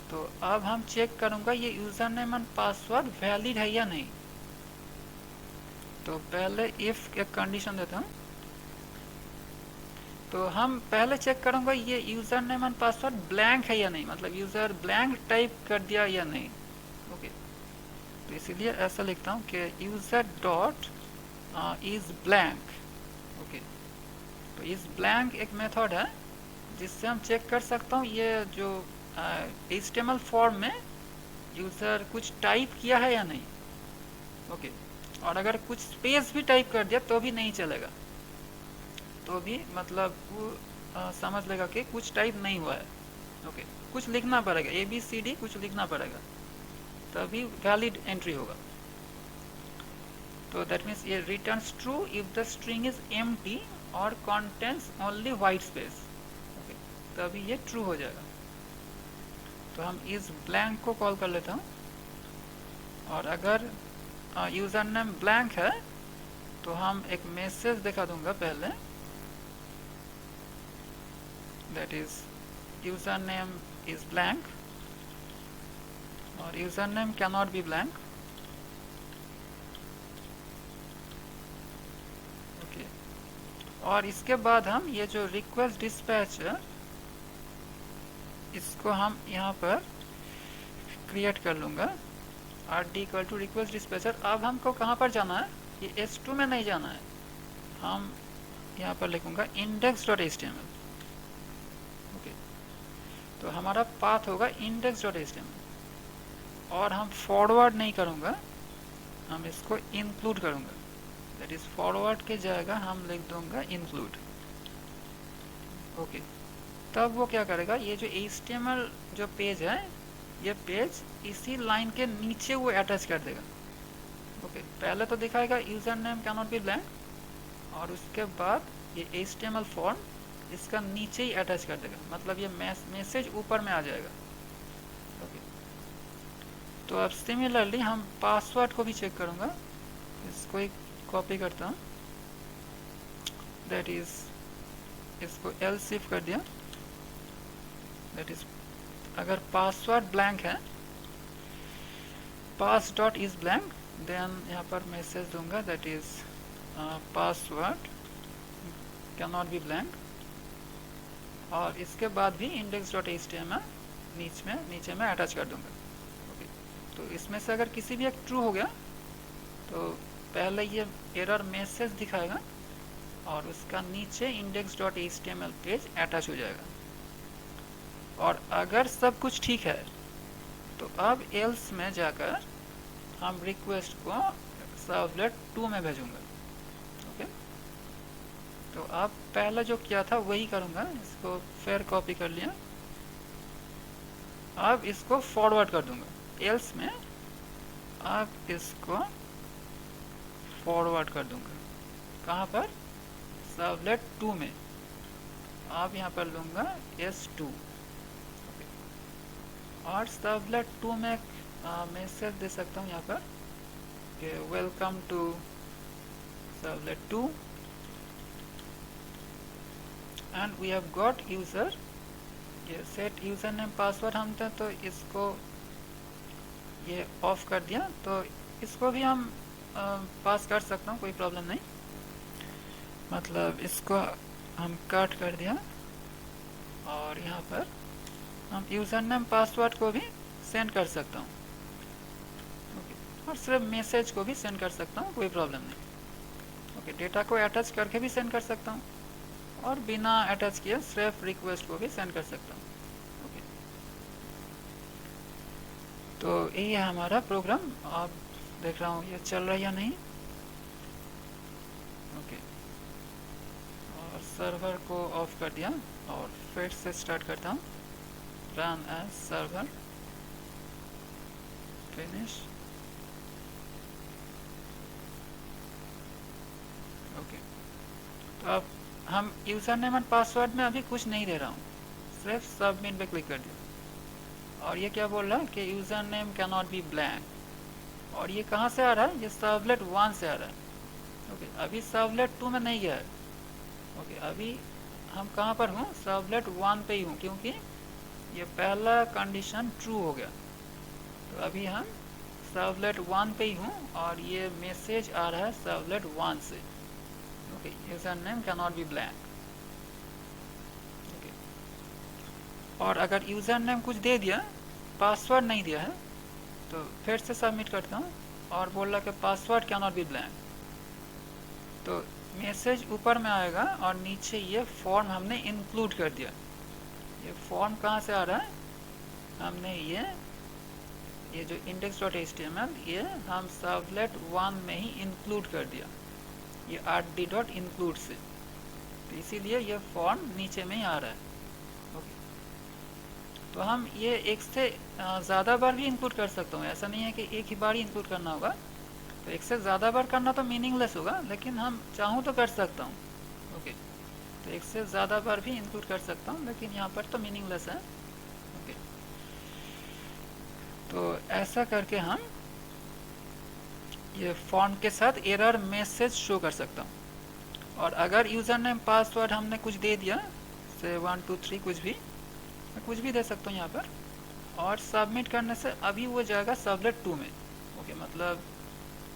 तो अब हम चेक करूँगा ये user name and password valid है या नहीं। तो पहले इफ एक कंडीशन देता हूँ, तो हम पहले चेक करूंगा ये user name and password blank है या नहीं, मतलब यूजर ब्लैंक टाइप कर दिया या नहीं। ओके, तो इसीलिए ऐसा लिखता हूँ कि user dot is blank. Okay, तो इस ब्लैंक एक मेथड है जिससे हम चेक कर सकता हूँ ये जो HTML फॉर्म में यूजर कुछ टाइप किया है या नहीं। ओके, और अगर कुछ स्पेस भी टाइप कर दिया तो भी नहीं चलेगा, तो भी मतलब वो समझ लेगा कि कुछ टाइप नहीं हुआ है। ओके, कुछ लिखना पड़ेगा, ABCD कुछ लिखना पड़ेगा, तभी वैलिड एंट्री होगा। तो दैट मीन्स ये returns true if the string is empty और contents only white space. Okay, तभी ये ट्रू हो जाएगा। तो हम इस ब्लैंक को कॉल कर लेता हूँ, और अगर यूजर नेम ब्लैंक है तो हम एक मैसेज दिखा दूंगा पहले, that is user name is blank और user name can not be blank. Okay, और इसके बाद हम ये जो रिक्वेस्ट डिस्पैच है इसको हम यहाँ पर क्रिएट कर लूँगा, RD equal to request dispatcher. अब हमको कहाँ पर जाना है, ये S2 में नहीं जाना है, हम यहाँ पर लिखूँगा index.html। ओके, तो हमारा पाथ होगा index.html, और हम फॉरवर्ड नहीं करूँगा, हम इसको इंक्लूड करूँगा, दैट इज फॉरवर्ड के जगह हम लिख दूँगा इंक्लूड। ओके, तब वो क्या करेगा, ये जो HTML जो पेज है ये पेज इसी लाइन के नीचे वो अटैच कर देगा। ओके, पहले तो दिखाएगा user name can not be blank, और उसके बाद ये HTML फॉर्म इसका नीचे ही अटैच कर देगा, मतलब ये मैसेज ऊपर में आ जाएगा। ओके, तो अब सिमिलरली हम पासवर्ड को भी चेक करूँगा, इसको एक कॉपी करता हूँ, दैट इज इसको एल्स इफ कर दिया, दैट इज अगर पासवर्ड ब्लैंक है, पास डॉट इज ब्लैंक, देन यहाँ पर मैसेज दूंगा that is password can not be blank, और इसके बाद भी index.html नीचे में अटैच कर दूंगा। ओके, तो इसमें से अगर किसी भी एक ट्रू हो गया तो पहले ये एरर मैसेज दिखाएगा और उसका नीचे index.html पेज अटैच हो जाएगा। और अगर सब कुछ ठीक है तो अब एल्स में जाकर हम रिक्वेस्ट को सर्वलेट 2 में भेजूंगा। ओके, तो अब पहले जो किया था वही करूंगा, इसको फिर कॉपी कर लिया, अब इसको फॉरवर्ड कर दूंगा एल्स में, अब इसको फॉरवर्ड कर दूंगा कहाँ पर, सर्वलेट 2 में। अब यहाँ पर लूंगा S2 और सर्वलेट 2 में मैसेज दे सकता हूँ यहाँ पर कि welcome to servlet 2 and we have got user, ये सेट यूजर नेम पासवर्ड हम थे तो इसको ये ऑफ कर दिया, तो इसको भी हम पास कर सकता हूँ, कोई प्रॉब्लम नहीं, मतलब इसको हम कट कर दिया, और यहाँ पर हम यूजर नेम पासवर्ड को भी सेंड कर सकता हूँ। ओके, और सिर्फ मैसेज को भी सेंड कर सकता हूँ, कोई प्रॉब्लम नहीं। ओके, डेटा को अटैच करके भी सेंड कर सकता हूँ, और बिना अटैच किए सिर्फ रिक्वेस्ट को भी सेंड कर सकता हूँ। ओके, तो यही है हमारा प्रोग्राम। आप देख रहा हूँ ये चल रहा है या नहीं। ओके, और सर्वर को ऑफ कर दिया और फिर से स्टार्ट करता हूँ, run as server, finish। Okay, तो अब हम यूजर नेम एंड पासवर्ड में अभी कुछ नहीं दे रहा हूँ, सिर्फ सबमिट पे क्लिक कर दिया, और ये क्या बोल रहा है कि user name can not be blank, और ये कहाँ से आ रहा है, ये सर्वलेट 1 से आ रहा है। ओके, अभी सर्वलेट 2 में नहीं गया है। ओके, अभी हम कहाँ पर हूँ, सर्वलेट 1 पे ही हूँ, क्योंकि ये पहला कंडीशन ट्रू हो गया, तो अभी हम सर्वलेट 1 पे ही हूँ और ये मैसेज आ रहा है सर्वलेट 1 से। Okay, user name can not be blank. Okay, और अगर यूजर नेम कुछ दे दिया, पासवर्ड नहीं दिया है, तो फिर से सबमिट करता हूँ और बोल रहा कि password can not be blank. तो मैसेज ऊपर में आएगा और नीचे ये फॉर्म हमने इंक्लूड कर दिया। ये फॉर्म कहाँ से आ रहा है? हमने ये जो index.html ये हम सर्वलेट 1 में ही इंक्लूड कर दिया, ये rd.include से, तो इसीलिए ये फॉर्म नीचे में ही आ रहा है। ओके, तो हम ये एक से ज़्यादा बार भी इंक्लूड कर सकता हूँ, ऐसा नहीं है कि एक ही बार ही इंक्लूड करना होगा। तो एक से ज़्यादा बार करना तो मीनिंगलेस होगा, लेकिन हम चाहूँ तो कर सकता हूँ। ओके, तो एक से ज़्यादा बार भी इंक्लूड कर सकता हूँ, लेकिन यहाँ पर तो मीनिंगलेस है। ओके, तो ऐसा करके हम ये फॉर्म के साथ एरर मैसेज शो कर सकता हूँ। और अगर यूज़र नेम पासवर्ड हमने कुछ दे दिया, से 1 2 3 कुछ भी, मैं कुछ भी दे सकता हूँ यहाँ पर, और सबमिट करने से अभी वो जाएगा सर्वलेट 2 में। ओके, मतलब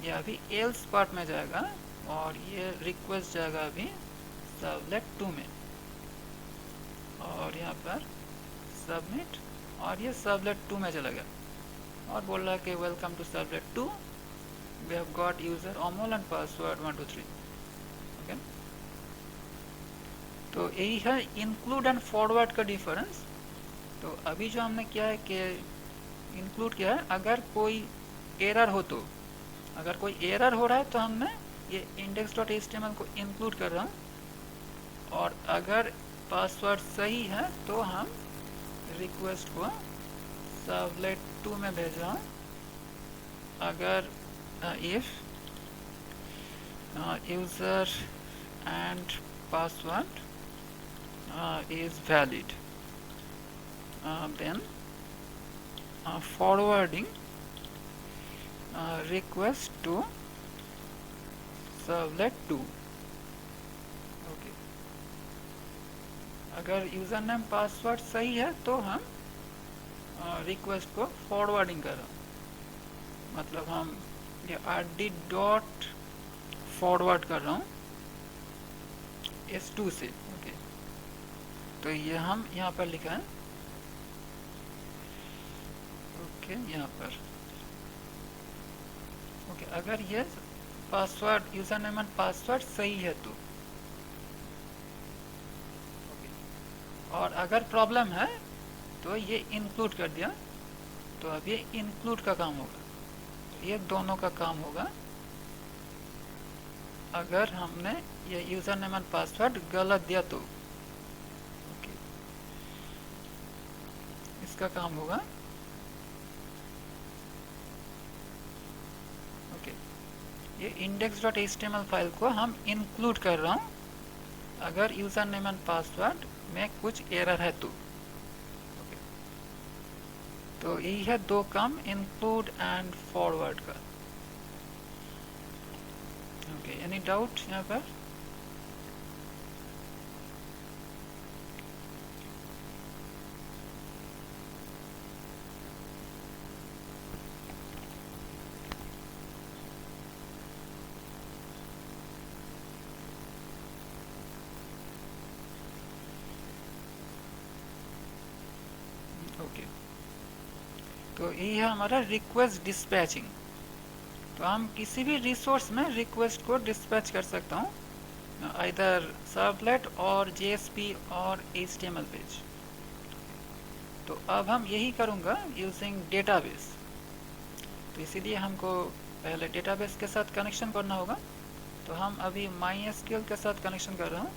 ये अभी एल्स पार्ट में जाएगा और ये रिक्वेस्ट जाएगा अभी सर्वलेट 2 में, और यहाँ पर सबमिट, और ये सर्वलेट 2 में चला गया और बोल रहा है कि welcome to servlet 2, we have got user Amol and password 1 2 3। Okay, तो यही है इंक्लूड एंड फॉरवर्ड का डिफरेंस। तो अभी जो हमने किया है कि इंक्लूड किया है, अगर कोई एरर हो, तो अगर कोई एरर हो रहा है तो हमने ये index.html को इंक्लूड कर रहा हूँ, और अगर पासवर्ड सही है तो हम रिक्वेस्ट को सर्वलेट 2 में भेज रहा हूँ। अगर if user and password is valid, then forwarding request to servlet 2। Okay, अगर यूज़र नेम पासवर्ड सही है तो हम रिक्वेस्ट को फॉरवर्डिंग कर रहे हैं, मतलब हम ये rd डॉट फॉरवर्ड कर रहा हूँ s2 से। ओके, तो ये हम यहाँ पर लिखा है। ओके, यहाँ पर ओके, अगर ये password user name and password सही है तो। ओके, और अगर प्रॉब्लम है तो ये इंक्लूड कर दिया, तो अब ये इंक्लूड का काम होगा, ये दोनों का काम होगा। अगर हमने ये यूजर नेम एंड पासवर्ड गलत दिया तो ओके, इसका काम होगा। ओके, ये index.html फाइल को हम इंक्लूड कर रहा हूँ अगर यूजर नेम एंड पासवर्ड में कुछ एरर है तो। ओके, तो यही है दो काम इंक्लूड एंड फॉरवर्ड का। ओके, एनी डाउट यहाँ पर? ओके, तो यही है हमारा रिक्वेस्ट डिस्पैचिंग। तो हम किसी भी रिसोर्स में रिक्वेस्ट को डिस्पैच कर सकता हूँ, आइदर सर्वलेट और JSP और HTML पेज। तो अब हम यही करूँगा यूजिंग डेटाबेस। तो इसीलिए हमको पहले डेटाबेस के साथ कनेक्शन करना होगा। तो हम अभी MySQL के साथ कनेक्शन कर रहा हूँ।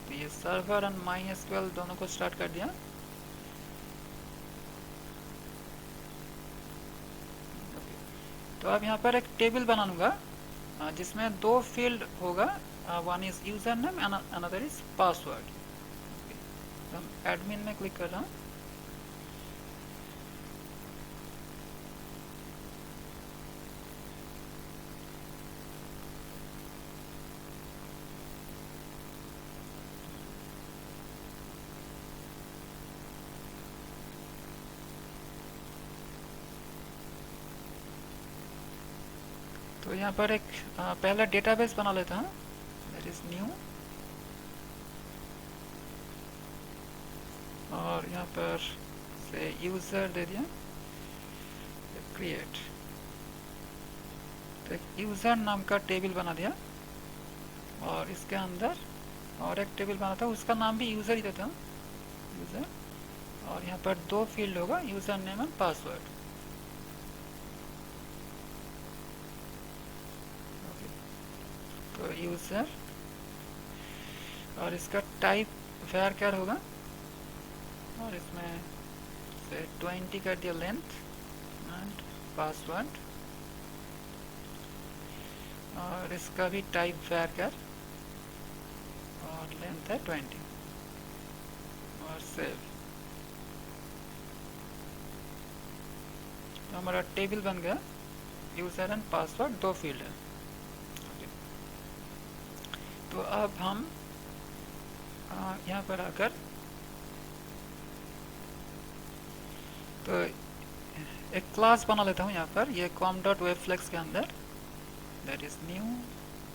तो ये सर्वर और MySQL दोनों को स्टार्ट कर दिया। तो अब यहाँ पर एक टेबल बनाऊंगा जिसमें दो फील्ड होगा, one is user name and another is password. तो हम एडमिन में क्लिक कर रहा हूँ। यहाँ पर एक पहला डेटाबेस बना लेता हूँ, दैट इज न्यू, और यहाँ पर से यूज़र दे दिया, क्रिएट, तो एक यूज़र नाम का टेबल बना दिया, और इसके अंदर और एक टेबल बना था, उसका नाम भी यूज़र ही देता हूँ, यूज़र, और यहाँ पर 2 फील्ड होगा, यूज़र नेम एंड पासवर्ड। तो यूज़र, और इसका टाइप varchar होगा, और इसमें से 20 कर दिया लेंथ एंड पासवर्ड, और इसका भी टाइप varchar और लेंथ है 20, और सेव। तो हमारा टेबल बन गया, यूज़र एंड पासवर्ड 2 फील्ड है। तो अब हम यहाँ पर आकर तो एक क्लास बना लेता हूँ यहाँ पर, ये com.webflex के अंदर, that is new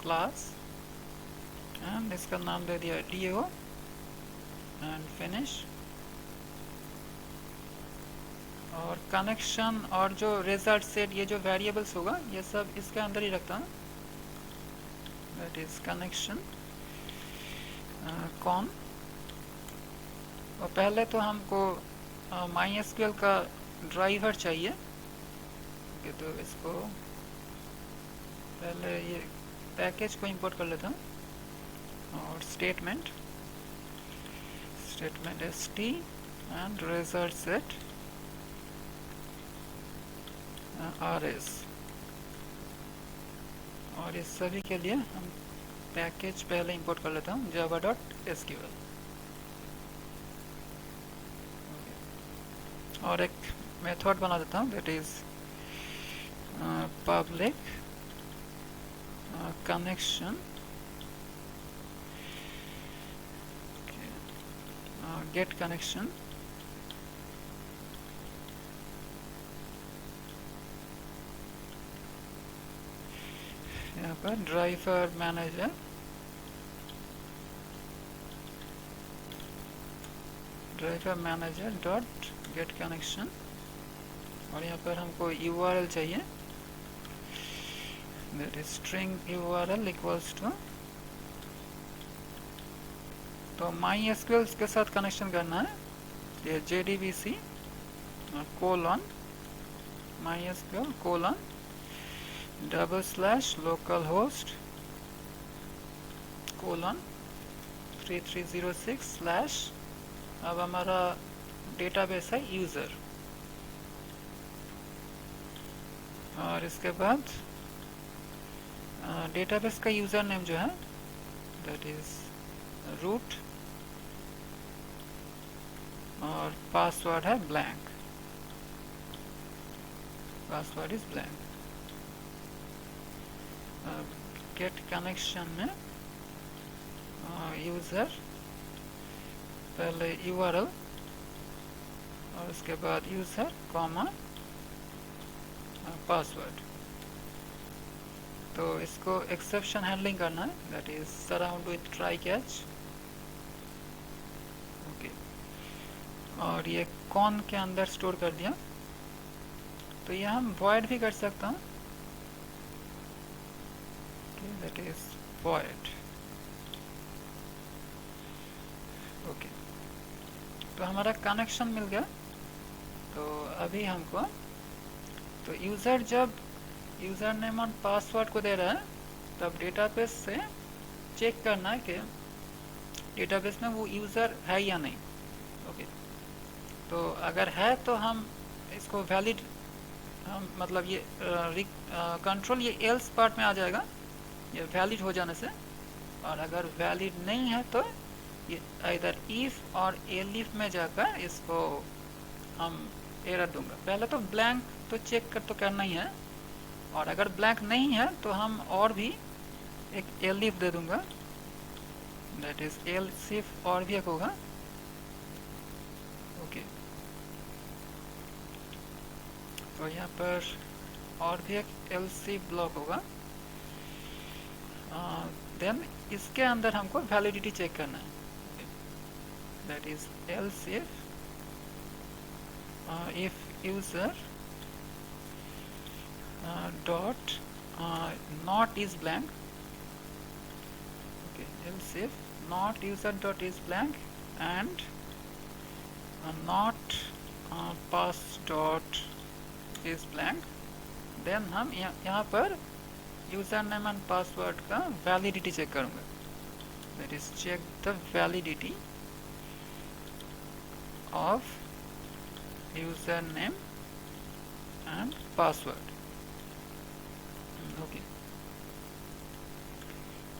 class, and इसका नाम दे दिया do एंड फिनिश, और कनेक्शन और जो रिजल्ट सेट, ये जो वेरिएबल्स होगा ये सब इसके अंदर ही रखता हूँ, दैट इज कनेक्शन कॉन। और पहले तो हमको MySQL का ड्राइवर चाहिए, तो इसको पहले ये पैकेज को इंपोर्ट कर लेता हूँ, और statement st and result set rs, और इस सभी के लिए हम पैकेज पहले इंपोर्ट कर लेता हूँ, java.sql, और एक मेथड बना देता हूँ, that is public connection get connection, यहाँ पर driver manager, dot get connection, और यहाँ पर हमको URL चाहिए, that is string URL equals to, तो MySQL के साथ कनेक्शन करना है, ये JDBC colon MySQL colon /localhost colon 3306 / अब हमारा डेटाबेस है यूज़र, और इसके बाद डेटाबेस का यूज़र नेम जो है दैट इज रूट, और पासवर्ड है blank, password is blank. Get connection में यूज़र, पहले URL, और उसके बाद यूज़र कॉमा पासवर्ड। तो इसको एक्सेप्शन हैंडलिंग करना है, that is surround with try catch, okay, और ये कॉन के अंदर स्टोर कर दिया। तो ये हम void भी कर सकता हूँ, दैट इज void, ओके। तो हमारा कनेक्शन मिल गया। तो अभी हमको, तो यूज़र जब यूज़र नेम और पासवर्ड को दे रहा है, तब डेटाबेस से चेक करना है कि डेटाबेस में वो यूज़र है या नहीं, ओके। तो अगर है तो हम इसको वैलिड, हम मतलब ये कंट्रोल ये एल्स पार्ट में आ जाएगा, ये वैलिड हो जाने से। और अगर वैलिड नहीं है तो ये इधर इफ और एलिफ में जाकर इसको हम एरर दूंगा। पहले तो ब्लैंक तो चेक कर तो करना ही है, और अगर ब्लैंक नहीं है तो हम और भी एक एलिफ दे दूंगा, दैट इज एल्सिफ, और भी एक होगा, ओके। तो यहाँ पर और भी एक एल्सिफ ब्लॉक होगा, देन इसके अंदर हमको वैलिडिटी चेक करना है, that is else if user dot not is blank, okay, else if not user dot is blank and not pass dot is blank, then हम यहाँ पर यूजर नेम एंड पासवर्ड का validity check करूँगा, that is check the validity of user name and password. Okay,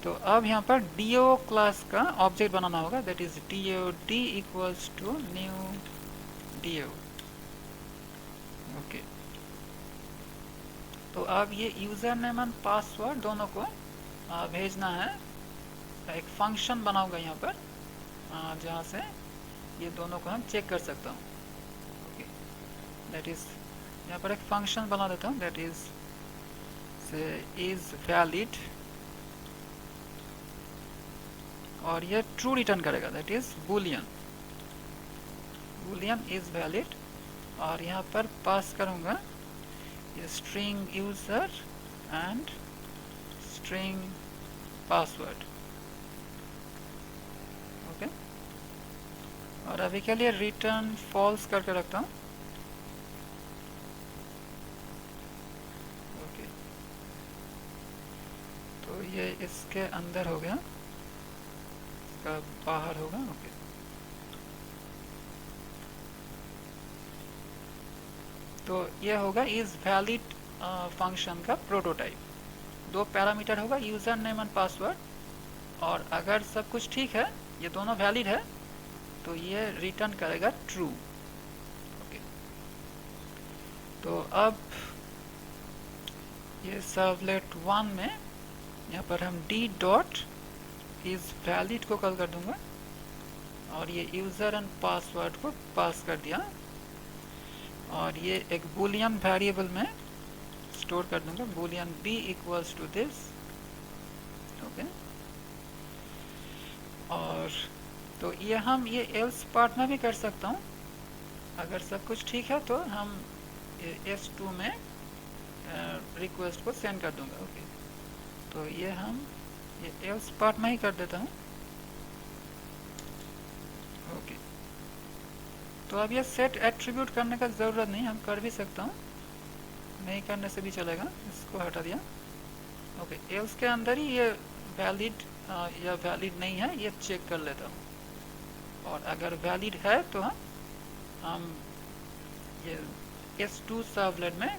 तो अब यहाँ पर do class का ऑब्जेक्ट बनाना होगा, that is dod equals to new do। Okay, तो अब ये यूजर नेम एंड पासवर्ड दोनों को भेजना है, एक फंक्शन बनाऊंगा यहाँ पर जहाँ से ये दोनों को हम चेक कर सकता हूँ। ओके, दैट इज यहाँ पर एक फंक्शन बना देता हूँ, दैट इज वैलिड, और ये ट्रू रिटर्न करेगा, that is Boolean, Boolean is valid, और यहाँ पर पास करूँगा string user and string password। Okay, और अभी के लिए रिटर्न फॉल्स करके रखता हूँ। ओके, तो ये इसके अंदर हो गया, इसका बाहर होगा। ओके, तो ये होगा इज वैलिड फंक्शन का प्रोटोटाइप। दो पैरामीटर होगा, यूजर नेम एंड पासवर्ड, और अगर सब कुछ ठीक है, ये दोनों वैलिड है, तो ये रिटर्न करेगा ट्रू। ओके, तो अब ये सर्वलेट 1 में यहाँ पर हम d डॉट इज वैलिड को कॉल कर दूंगा, और ये यूजर एंड पासवर्ड को पास कर दिया, और ये एक बूलियन वेरिएबल में स्टोर कर दूंगा, boolean b equals to this. Okay, और तो ये हम ये एल्स पार्ट में भी कर सकता हूँ, अगर सब कुछ ठीक है तो हम s2 में रिक्वेस्ट को सेंड कर दूंगा। ओके, तो ये हम ये एल्स पार्ट में ही कर देता हूँ। ओके, तो अब ये सेट एट्रीब्यूट करने का ज़रूरत नहीं, हम कर भी सकता हूँ, नहीं करने से भी चलेगा, इसको हटा दिया। ओके, एल्स के अंदर ही ये वैलिड या वैलिड नहीं है ये चेक कर लेता हूँ, और अगर वैलिड है तो हम ये s2 सर्वलेट में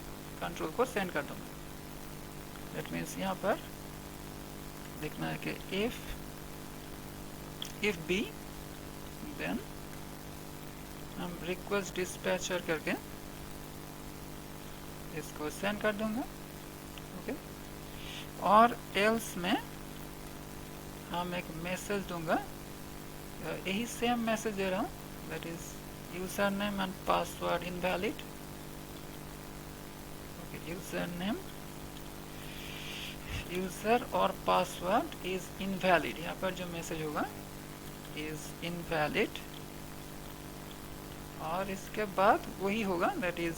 कंट्रोल को सेंड कर दूँगा। दैट मीन्स यहाँ पर लिखना है कि इफ b, देन हम रिक्वेस्ट डिस्पैचर करके इसको सेंड कर दूंगा। ओके, और एल्स में हम एक मैसेज दूंगा, यही सेम मैसेज दे रहा हूँ, that is user name and password invalid. Okay, user name, user और पासवर्ड इज इनवैलिड, यहाँ पर जो मैसेज होगा इज इनवैलिड, और इसके बाद वही होगा, दैट इज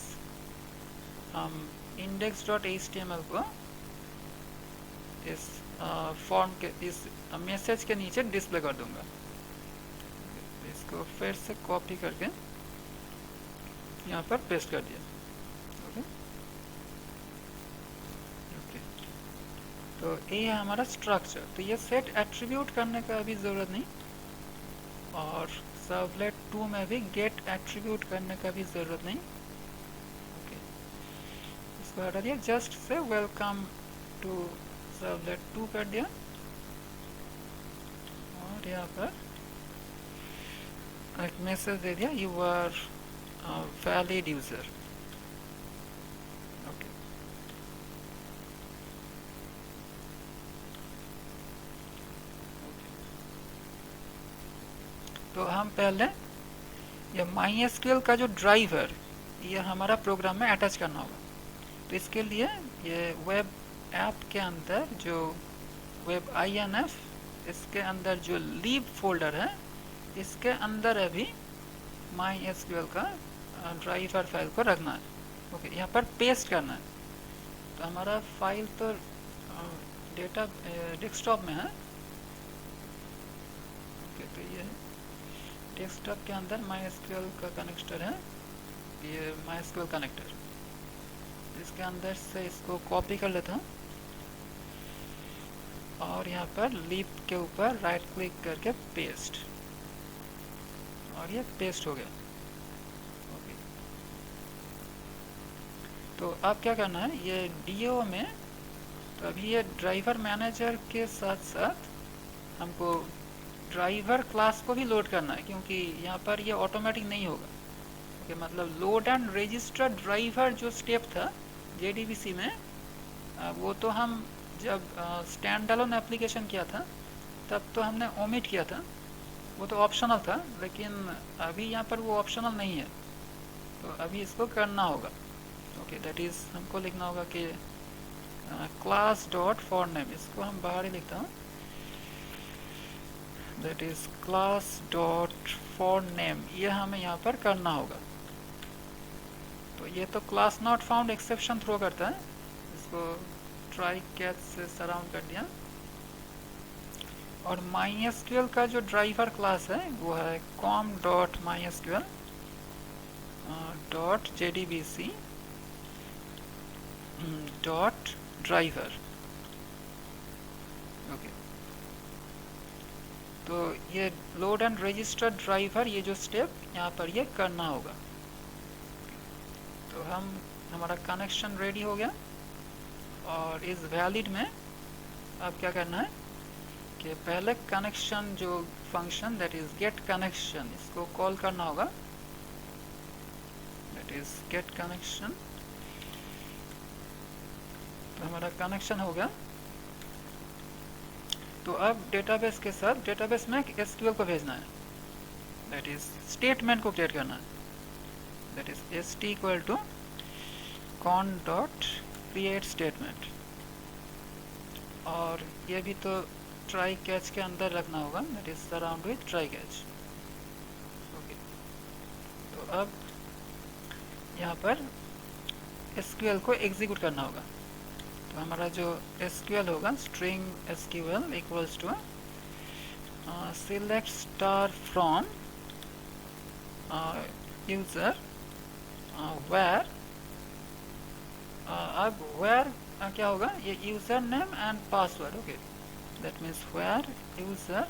हम index.html को इस फॉर्म के इस मैसेज के नीचे डिस्प्ले कर दूंगा। इसको फिर से कॉपी करके यहाँ पर पेस्ट कर दिया। ओके, ओके, तो ये है हमारा स्ट्रक्चर। तो ये सेट एट्रीब्यूट करने का अभी ज़रूरत नहीं, और सर्वलेट 2 में भी गेट एट्रीब्यूट करने का भी ज़रूरत नहीं। ओके, इसको हटा दिया, just say welcome to servlet 2 कर दिया, और यहाँ पर एक मैसेज दे दिया, you are valid user. Okay, तो हम पहले ये MySQL का जो ड्राइवर ये हमारा प्रोग्राम में अटैच करना होगा। तो इसके लिए ये वेब ऐप के अंदर जो वेब INF, इसके अंदर जो लीव फोल्डर है इसके अंदर अभी MySQL का ड्राइवर फाइल को रखना है। ओके, यहाँ पर पेस्ट करना है। तो हमारा फाइल तो डेटा डेस्कटॉप में है। ओके, तो ये डेस्कटॉप के अंदर MySQL का कनेक्टर है, ये MySQL कनेक्टर। इसके अंदर से इसको कॉपी कर लेता हूँ और यहाँ पर लीप के ऊपर राइट क्लिक करके पेस्ट, और ये पेस्ट हो गया। ओके, तो अब क्या करना है, ये DO में तो अभी ये ड्राइवर मैनेजर के साथ साथ हमको ड्राइवर क्लास को भी लोड करना है, क्योंकि यहाँ पर ये ऑटोमेटिक नहीं होगा। ओके, मतलब लोड एंड रजिस्टर ड्राइवर जो स्टेप था JDBC में, वो तो हम जब स्टैंड अलोन एप्लीकेशन किया था तब तो हमने ओमिट किया था, वो तो ऑप्शनल था। लेकिन अभी यहाँ पर वो ऑप्शनल नहीं है, तो अभी इसको करना होगा। ओके, दैट इज़ हमको लिखना होगा कि क्लास डॉट फॉर नेम, इसको हम बाहर ही लिखता हूँ, that is class dot for name, ये हमें यहाँ पर करना होगा। तो ये तो class not found exception throw करता है, इसको ट्राई कैच से सराउंड कर दिया। और MySQL का जो ड्राइवर क्लास है वो है com.mysql .jdbc .driver। ओके, तो ये लोड एंड रजिस्टर ड्राइवर, ये जो स्टेप यहाँ पर ये करना होगा। तो हमारा कनेक्शन रेडी हो गया, और इस वैलिड में अब क्या करना है कि पहले कनेक्शन जो function that is get connection, इसको कॉल करना होगा, दैट इज गेट कनेक्शन। तो हमारा कनेक्शन हो गया। तो अब डेटाबेस के साथ डेटाबेस में SQL को भेजना है, दैट इज स्टेटमेंट को क्रिएट करना है, that is st equal to con.create statement. और ये भी तो ट्राई कैच के अंदर रखना होगा, that is surround with try catch. Okay, तो अब यहाँ पर SQL को एग्जीक्यूट करना होगा। तो हमारा जो SQL होगा, string SQL equals to select star from user where. अब वेयर क्या होगा, ये user name and password. Okay, that means where user,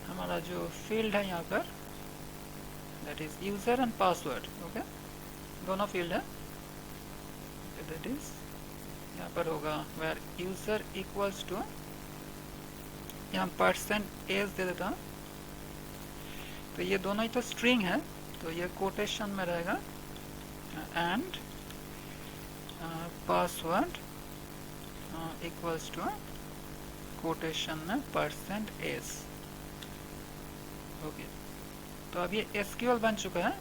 हमारा जो फील्ड है यहाँ पर that is user and password. Okay, दोनों फील्ड है। दैट इज यहाँ पर होगा वेयर यूजर इक्वल्स टू, यहाँ %s दे देता हूँ। तो ये दोनों ही तो स्ट्रिंग है, तो ये कोटेशन में रहेगा, and password equals to quotation में %s। ओके, तो अब ये SQL बन चुका है।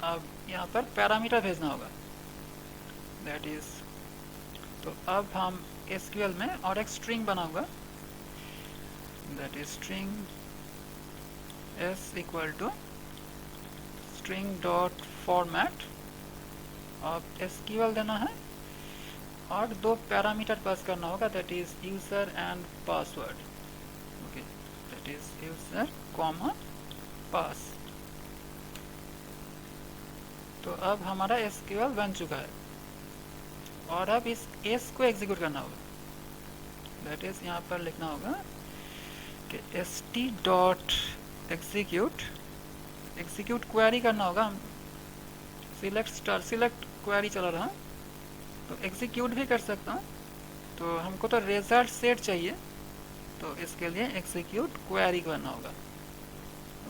अब यहाँ पर पैरामीटर भेजना होगा, दैट इज, तो अब हम SQL में और एक स्ट्रिंग बनाऊंगा, that is string s equal to string dot format. अब SQL देना है और दो पैरामीटर पास करना होगा, that is user and password. Okay, that is user comma pass. तो अब हमारा SQL बन चुका है, और अब इस s को एग्जीक्यूट करना होगा, दैट इज यहाँ पर लिखना होगा कि st dot execute, execute query करना होगा। हम सिलेक्ट क्वेरी चला रहा हूँ, तो एग्जीक्यूट भी कर सकता हूँ। तो हमको तो रिजल्ट सेट चाहिए, तो इसके लिए एग्जीक्यूट क्वेरी करना होगा।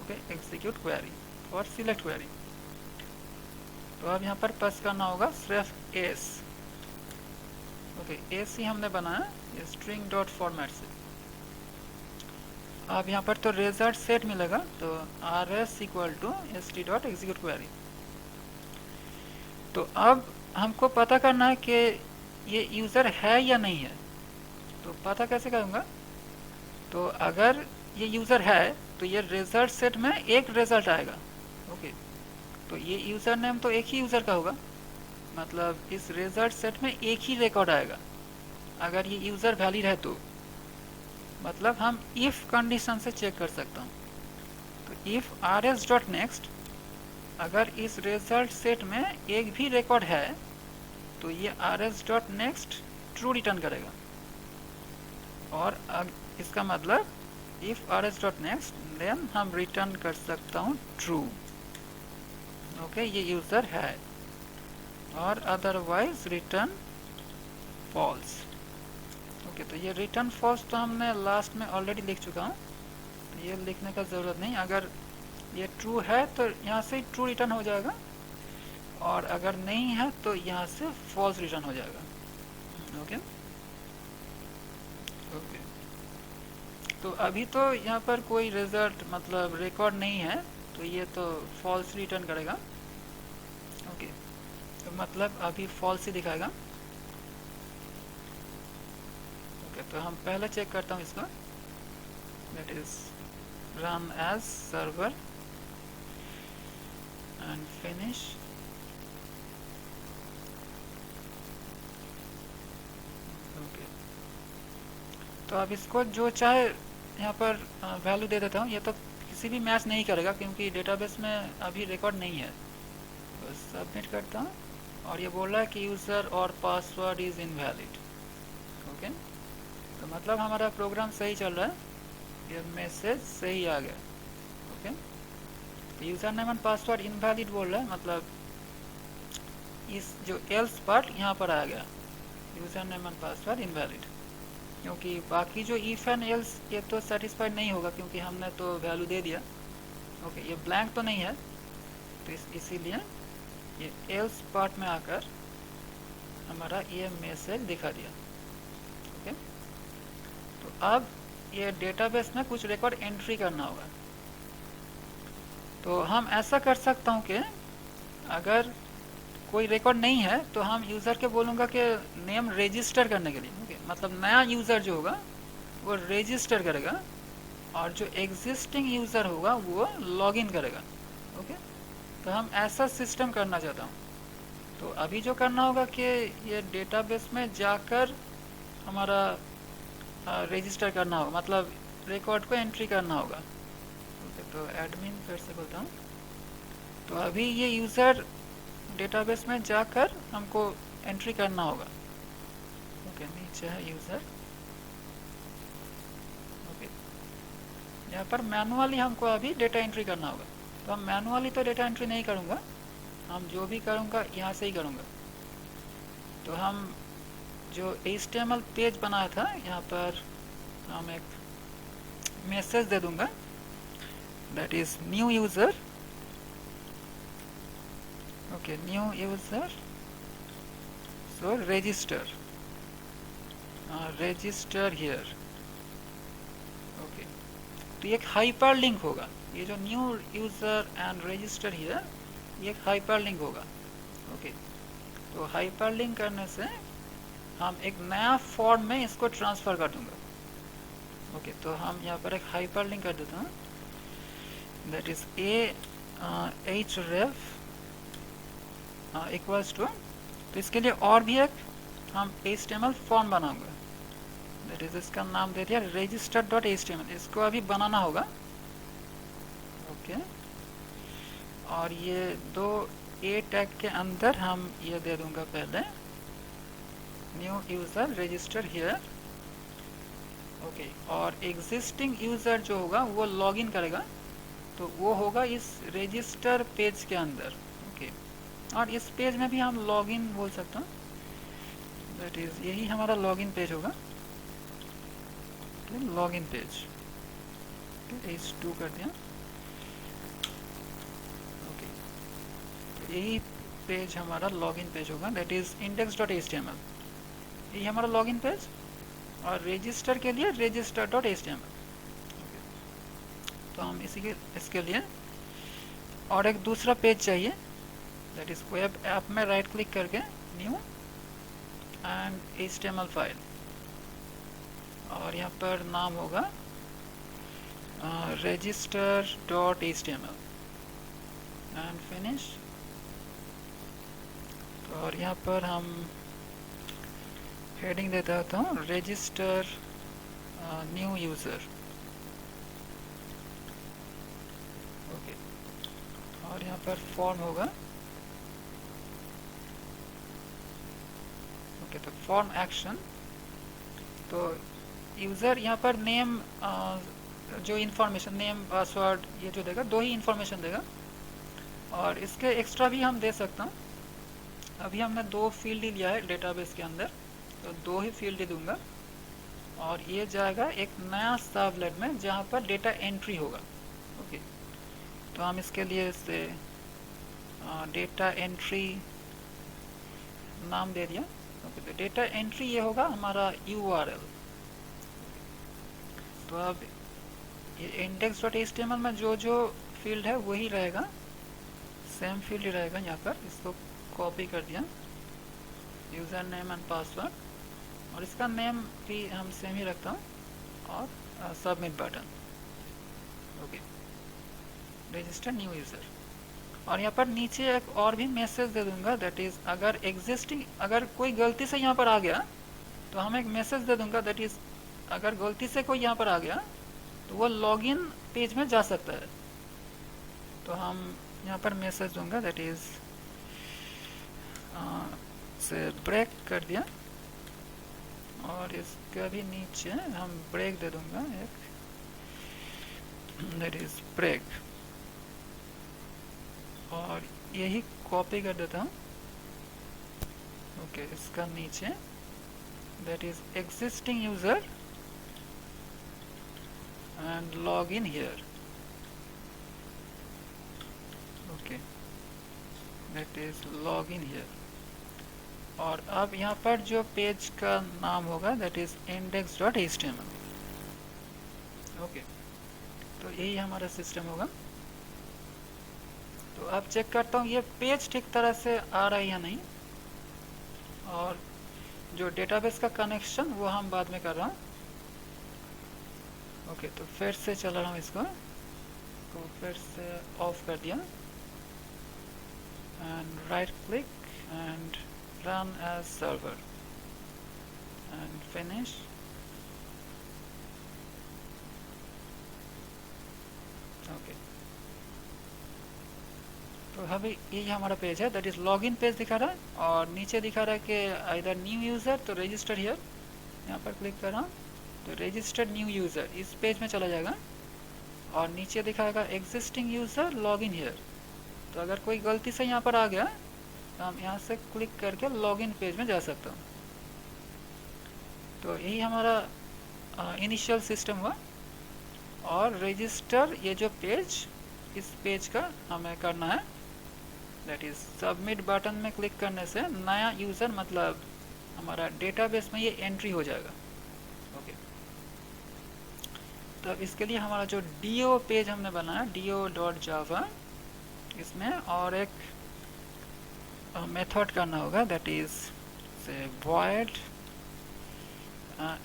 ओके, एग्जीक्यूट क्वेरी और सिलेक्ट क्वेरी। तो अब यहाँ पर पास करना होगा सिर्फ s। ओके, s ही हमने बनाया स्ट्रिंग डॉट फॉर्मेट से। अब यहाँ पर तो रिजल्ट सेट मिलेगा, तो rs equal to st dot execute query. तो अब हमको पता करना है कि ये यूज़र है या नहीं है। तो पता कैसे करूँगा? तो अगर ये यूज़र है तो ये रिजल्ट सेट में एक रिजल्ट आएगा। ओके, तो ये यूज़र नेम तो एक ही यूज़र का होगा, मतलब इस रिजल्ट सेट में एक ही रिकॉर्ड आएगा अगर ये यूज़र वैलिड है तो। मतलब हम इफ़ कंडीशन से चेक कर सकता हूँ। तो इफ़ rs डॉट नेक्स्ट, अगर इस रिजल्ट सेट में एक भी रिकॉर्ड है तो ये rs dot next true return करेगा। और इसका मतलब if rs dot next then हम रिटर्न कर सकता हूँ ट्रू। ओके, ये यूज़र है, और अदरवाइज रिटर्न फॉल्स। ओके, तो ये रिटर्न फॉल्स तो हमने लास्ट में ऑलरेडी लिख चुका हूँ, तो ये लिखने का ज़रूरत नहीं। अगर ये ट्रू है तो यहाँ से ट्रू रिटर्न हो जाएगा, और अगर नहीं है तो यहाँ से फॉल्स रिटर्न हो जाएगा। ओके ओके, तो अभी तो यहाँ पर कोई रिजल्ट मतलब रिकॉर्ड नहीं है, तो ये तो फॉल्स रिटर्न करेगा। ओके, तो मतलब अभी फॉल्स ही दिखाएगा। ओके, तो हम पहले चेक करता हूँ इसको, that is run as server and finish. Okay, तो अब इसको जो चाहे यहाँ पर वैल्यू दे देता हूँ। ये तो किसी भी मैच नहीं करेगा क्योंकि डेटाबेस में अभी रिकॉर्ड नहीं है। तो सबमिट करता हूँ, और ये बोल रहा है कि यूज़र और पासवर्ड इज़ इनवैलिड। ओके, तो मतलब हमारा प्रोग्राम सही चल रहा है, ये मैसेज सही आ गया। ओके, तो user name and password invalid बोल रहा है, मतलब इस जो एल्स पार्ट यहाँ पर आ गया, user name and password invalid. क्योंकि बाकी जो इफ एंड एल्स ये तो सेटिस्फाइड नहीं होगा क्योंकि हमने तो वैल्यू दे दिया। ओके, ये ब्लैंक तो नहीं है, तो इसीलिए ये एल्स पार्ट में आकर हमारा ये मैसेज दिखा दिया। ओके, तो अब ये डेटाबेस में कुछ रिकॉर्ड एंट्री करना होगा। तो हम ऐसा कर सकता हूँ कि अगर कोई रिकॉर्ड नहीं है तो हम यूज़र के बोलूँगा कि नेम रजिस्टर करने के लिए। ओके, मतलब नया यूज़र जो होगा वो रजिस्टर करेगा, और जो एग्जिस्टिंग यूज़र होगा वो लॉगिन करेगा। ओके, तो हम ऐसा सिस्टम करना चाहता हूँ। तो अभी जो करना होगा कि ये डेटाबेस में जाकर हमारा रजिस्टर करना होगा, मतलब रिकॉर्ड को एंट्री करना होगा। ओके, तो एडमिन फिर से बोलता हूँ। तो अभी ये यूज़र डेटाबेस में जाकर हमको एंट्री करना होगा। ओके, नीचे है यूज़र। ओके, यहाँ पर मैनुअली हमको अभी डेटा एंट्री करना होगा। तो हम मैनुअली तो डेटा एंट्री नहीं करूँगा, हम जो भी करूँगा यहाँ से ही करूँगा। तो हम जो HTML पेज बनाया था यहाँ पर हम एक मैसेज दे दूँगा, that is new user. Okay, new user, so register register here. Okay, तो ये एक हाइपर लिंक होगा, ये जो new user and register here ये एक हाइपर लिंक होगा। ओके, तो हाइपर लिंक करने से हम एक नया फॉर्म में इसको ट्रांसफ़र कर दूंगा। ओके, तो हम यहाँ पर एक हाइपर लिंक कर देता हूँ, that is href equals to. तो इसके लिए और भी एक हम HTML फॉर्म बनाऊंगा, दैट इज़ इसका नाम दे दिया register डॉट HTML। इसको अभी बनाना होगा। ओके, और ये दो ए टैग के अंदर हम ये दे दूंगा पहले new user register here. Okay, और एग्जिस्टिंग यूज़र जो होगा वो लॉगिन करेगा, तो वो होगा इस रजिस्टर पेज के अंदर। ओके, और इस पेज में भी हम लॉगिन बोल सकते हैं, दैट इज़ यही हमारा लॉगिन पेज होगा। लॉगिन पेज H2 कर दिया। ओके, तो यही पेज हमारा लॉगिन पेज होगा, दैट इज़ index.html। यही हमारा लॉगिन पेज, और रजिस्टर के लिए register.html। तो हम इसके लिए और एक दूसरा पेज चाहिए, दैट इज़ वेब ऐप में राइट क्लिक करके न्यू एंड HTML फाइल। और यहाँ पर नाम होगा register.html एंड फिनिश। और यहाँ पर हम हेडिंग दे देता हूँ रजिस्टर न्यू यूज़र। ओके, और यहाँ पर फॉर्म होगा। ओके, तो फॉर्म एक्शन। तो यूज़र यहाँ पर नेम जो इन्फॉर्मेशन, नेम पासवर्ड ये जो देगा, दो ही इन्फॉर्मेशन देगा। और इसके एक्स्ट्रा भी हम दे सकता हूँ। अभी हमने दो फील्ड ही लिया है डेटाबेस के अंदर, तो दो ही फील्ड ही दूंगा। और ये जाएगा एक नया सर्वलेट में जहाँ पर डेटा एंट्री होगा। ओके, तो हम इसके लिए इसे डेटा एंट्री नाम दे दिया। ओके, तो डेटा एंट्री ये होगा हमारा URL। तो अब ये index.html में जो जो फील्ड है वही रहेगा, सेम फील्ड ही रहेगा। यहाँ पर इसको कॉपी कर दिया, यूज़र नेम एंड पासवर्ड, और इसका नेम भी हम सेम ही रखता हूँ, और submit button. Okay, register new user. और यहाँ पर नीचे एक और भी मैसेज दे दूंगा, दैट इज़ अगर कोई गलती से यहाँ पर आ गया तो हम एक मैसेज दे दूंगा, दैट इज़ अगर गलती से कोई यहाँ पर आ गया तो वो लॉगिन पेज में जा सकता है। तो हम यहाँ पर मैसेज दूंगा, दैट इज़ से ब्रेक कर दिया, और इसका भी नीचे हम ब्रेक दे दूंगा एक, दैट इज़ ब्रेक। और यही कॉपी कर देता हूँ। ओके, इसका नीचे that is existing user and log in here. Okay, that is log in here. और अब यहाँ पर जो पेज का नाम होगा दैट इज index.html। ओके, तो यही हमारा सिस्टम होगा। तो अब चेक करता हूँ ये पेज ठीक तरह से आ रहा है या नहीं, और जो डेटाबेस का कनेक्शन वो हम बाद में कर रहा हूँ। ओके, तो फिर से चला रहा हूँ इसको, तो फिर से ऑफ कर दिया, and right click and run as server and finish. Okay, तो अभी यही हमारा पेज है, दैट इज लॉगिन पेज दिखा रहा है, और नीचे दिखा रहा है कि इधर न्यू यूज़र, तो रजिस्टर हियर। यहाँ पर क्लिक कर रहा हूँ तो रजिस्टर्ड न्यू यूज़र इस पेज में चला जाएगा, और नीचे दिखाएगा existing user log in here. तो अगर कोई गलती से यहाँ पर आ गया तो हम यहाँ से क्लिक करके लॉगिन पेज में जा सकता हूँ। तो यही हमारा इनिशियल सिस्टम हुआ। और रजिस्टर ये जो पेज, इस पेज का हमें करना है, दैट इज सबमिट बटन में क्लिक करने से नया यूज़र मतलब हमारा डेटाबेस में ये एंट्री हो जाएगा। ओके, तो इसके लिए हमारा जो dio पेज हमने बनाया dio.java, इसमें और एक मेथड करना होगा, that is say void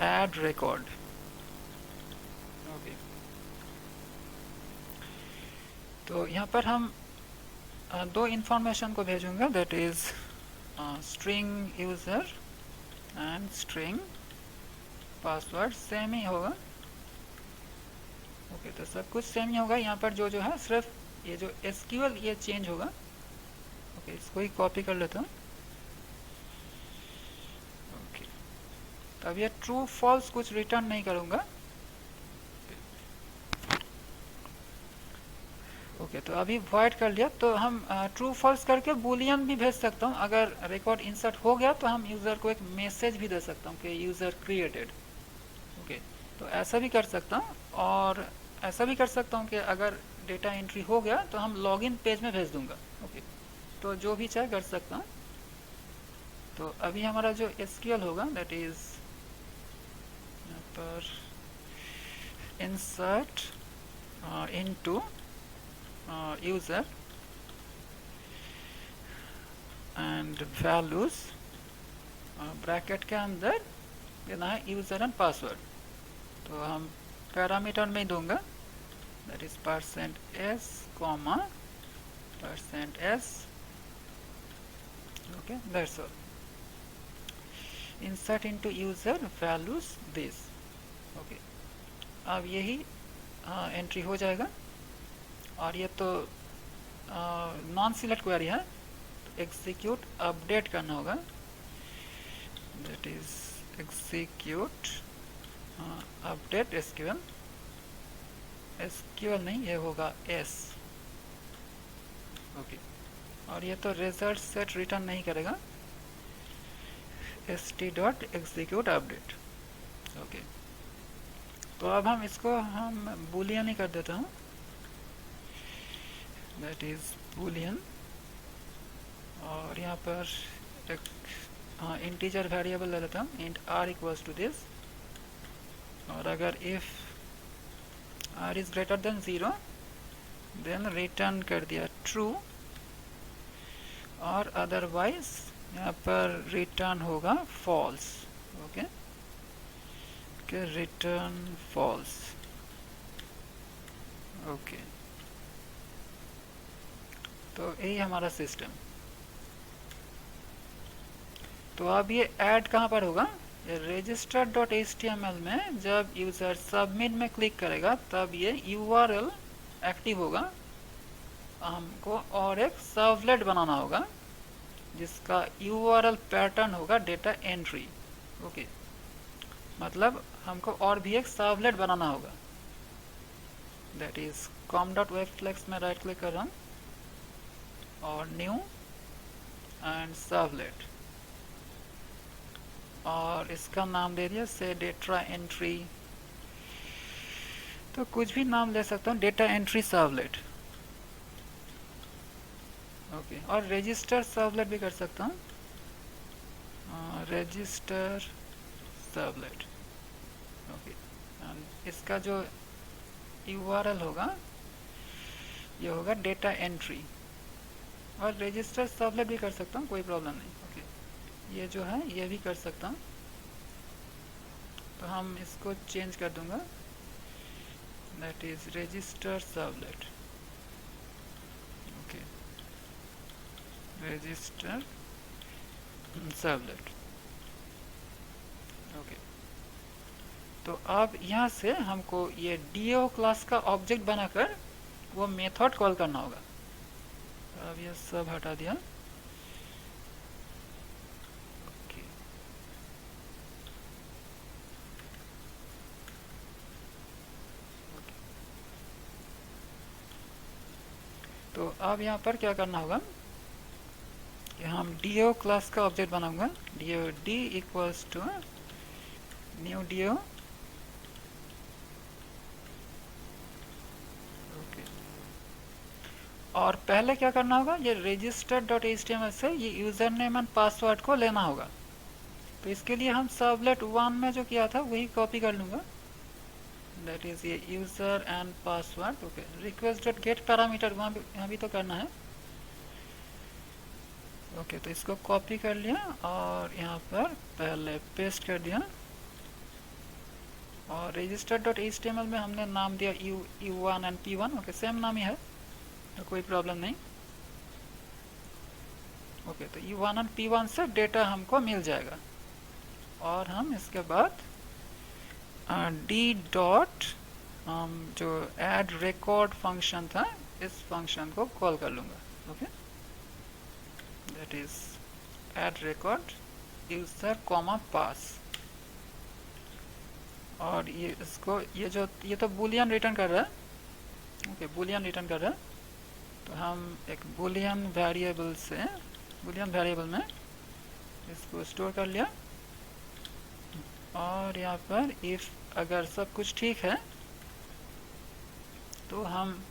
add record। Okay, तो यहाँ पर हम दो इंफॉर्मेशन को भेजूंगा, that is string user and string password same ही होगा। ओके, तो सब कुछ सेम ही होगा। यहाँ पर जो जो है सिर्फ ये जो SQL ये चेंज होगा। ओके, इसको ही कॉपी कर लेता हूँ। ओके, तो अब ये ट्रू फॉल्स कुछ रिटर्न नहीं करूँगा। ओके, तो अभी वॉइड कर लिया, तो हम ट्रू फॉल्स करके बूलियन भी भेज सकता हूँ। अगर रिकॉर्ड इंसर्ट हो गया तो हम यूज़र को एक मैसेज भी दे सकता हूँ कि यूज़र क्रिएटेड। ओके, तो ऐसा भी कर सकता हूँ, और ऐसा भी कर सकता हूँ कि अगर डेटा एंट्री हो गया तो हम लॉगिन पेज में भेज दूंगा। ओके, तो जो भी चाहे कर सकता हूँ। तो अभी हमारा जो SQL होगा दैट इज़ यहाँ पर insert into user and values, bracket के अंदर देना है यूज़र एंड पासवर्ड। तो हम पैरामीटर में ही दूंगा, that is %s comma %s। Okay, that's all. Insert into user values this. Okay, अब यही एंट्री हो जाएगा। और ये तो नॉन सिलेक्ट क्वेरी है, तो एग्जीक्यूट अपडेट करना होगा, that is execute update SQL. SQL नहीं, ये होगा एस। ओके, और ये तो रिजल्ट सेट रिटर्न नहीं करेगा, st.execute update। ओके, तो अब हम इसको बूलियन ही कर देता हूँ, दैट इज बूलियन। और यहाँ पर एक इंटीजर वेरिएबल ले लेता हूँ, int r equals to this. और अगर if r is greater than 0 then return कर दिया ट्रू, और अदरवाइज यहाँ पर रिटर्न होगा false. Okay, return false. Okay, तो यही हमारा सिस्टम। तो अब ये ऐड कहाँ पर होगा, register.html में जब यूजर सबमिट में क्लिक करेगा तब ये URL एक्टिव होगा। हमको और एक सर्वलेट बनाना होगा जिसका URL पैटर्न होगा डेटा एंट्री। ओके, मतलब हमको और भी एक सर्वलेट बनाना होगा, दैट इज com.webflex में राइट क्लिक कर रहा हूँ और न्यू एंड सर्वलेट, और इसका नाम दे दिया से डेटा एंट्री। तो कुछ भी नाम ले सकता हूँ, डेटा एंट्री सर्वलेट। ओके, और रजिस्टर सर्वलेट भी कर सकता हूँ, रजिस्टर सर्वलेट। ओके, इसका जो URL होगा ये होगा डेटा एंट्री। और रजिस्टर सर्वलेट भी कर सकता हूँ, कोई प्रॉब्लम नहीं। ओके, ये जो है ये भी कर सकता हूँ, तो हम इसको चेंज कर दूंगा, that is register servlet. Okay, register servlet. Okay, तो अब यहाँ से हमको ये DO क्लास का ऑब्जेक्ट बनाकर वो मेथड कॉल करना होगा। तो अब ये सब हटा दिया। ओके, तो अब यहाँ पर क्या करना होगा कि हम DO क्लास का ऑब्जेक्ट बनाऊंगा, DOD equals to new DO। Okay, और पहले क्या करना होगा, ये register.html से ये यूजर नेम एंड पासवर्ड को लेना होगा। तो इसके लिए हम सर्वलेट 1 में जो किया था वही कॉपी कर लूंगा, दैट इज ये user and password. Okay, request.get parameter वहाँ भी तो करना है। ओके, तो इसको कॉपी कर लिया और यहाँ पर पहले पेस्ट कर दिया, और register.html में हमने नाम दिया U1 and P1। Okay, same नाम ही है तो कोई प्रॉब्लम नहीं। ओके, तो U1 एंड P1 से डेटा हमको मिल जाएगा, और हम इसके बाद D डॉट जो एड रिकॉर्ड फंक्शन था इस फंक्शन को कॉल कर लूँगा। Okay, that is add record user comma pass. और ये इसको ये तो बूलियन रिटर्न कर रहा है। ओके, बूलियन रिटर्न कर रहा है, तो हम एक बूलियन वेरिएबल में इसको स्टोर कर लिया। और यहाँ पर इफ अगर सब कुछ ठीक है तो हम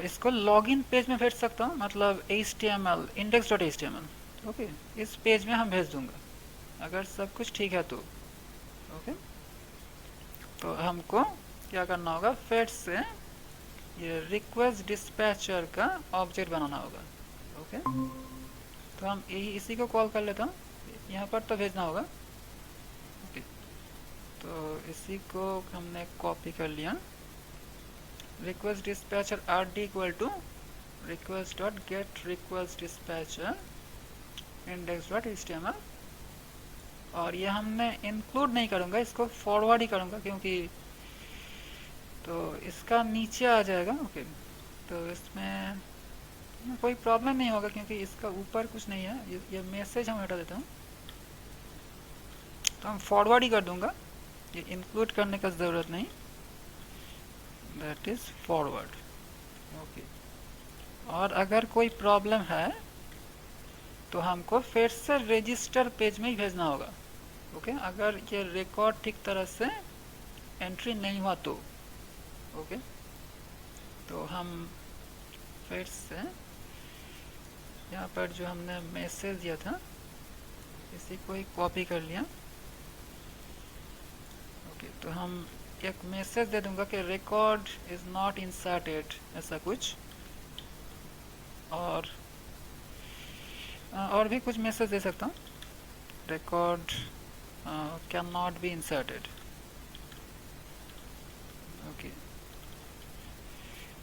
इसको लॉगिन पेज में भेज सकता हूँ, मतलब HTML index.html। ओके, इस पेज में हम भेज दूंगा अगर सब कुछ ठीक है तो। ओके, तो हमको क्या करना होगा, फिर से ये रिक्वेस्ट डिस्पैचर का ऑब्जेक्ट बनाना होगा। ओके, तो हम इसी को कॉल कर लेता हूँ, यहाँ पर तो भेजना होगा। ओके, तो इसी को हमने कॉपी कर लिया। Request dispatcher R D equal to request dot get request dispatcher index dot HTML, और ये हमने इंक्लूड नहीं करूँगा, इसको फॉरवर्ड ही करूँगा क्योंकि तो इसका नीचे आ जाएगा। ओके, तो इसमें कोई प्रॉब्लम नहीं होगा क्योंकि इसका ऊपर कुछ नहीं है। ये मैसेज हम हटा देता हूँ, तो हम फॉरवर्ड ही कर दूंगा, ये इंक्लूड करने का ज़रूरत नहीं, दैट इज़ फॉरवर्ड। ओके, और अगर कोई प्रॉब्लम है तो हमको फिर से रजिस्टर पेज में ही भेजना होगा। ओके, अगर ये रिकॉर्ड ठीक तरह से एंट्री नहीं हुआ तो ओके, तो हम फिर से यहाँ पर जो हमने मैसेज दिया था इसी को ही कॉपी कर लिया। ओके, तो हम एक मैसेज दे दूंगा कि रिकॉर्ड इज नॉट इंसर्टेड, ऐसा कुछ, और भी कुछ मैसेज दे सकता हूँ, record can not be inserted. Okay,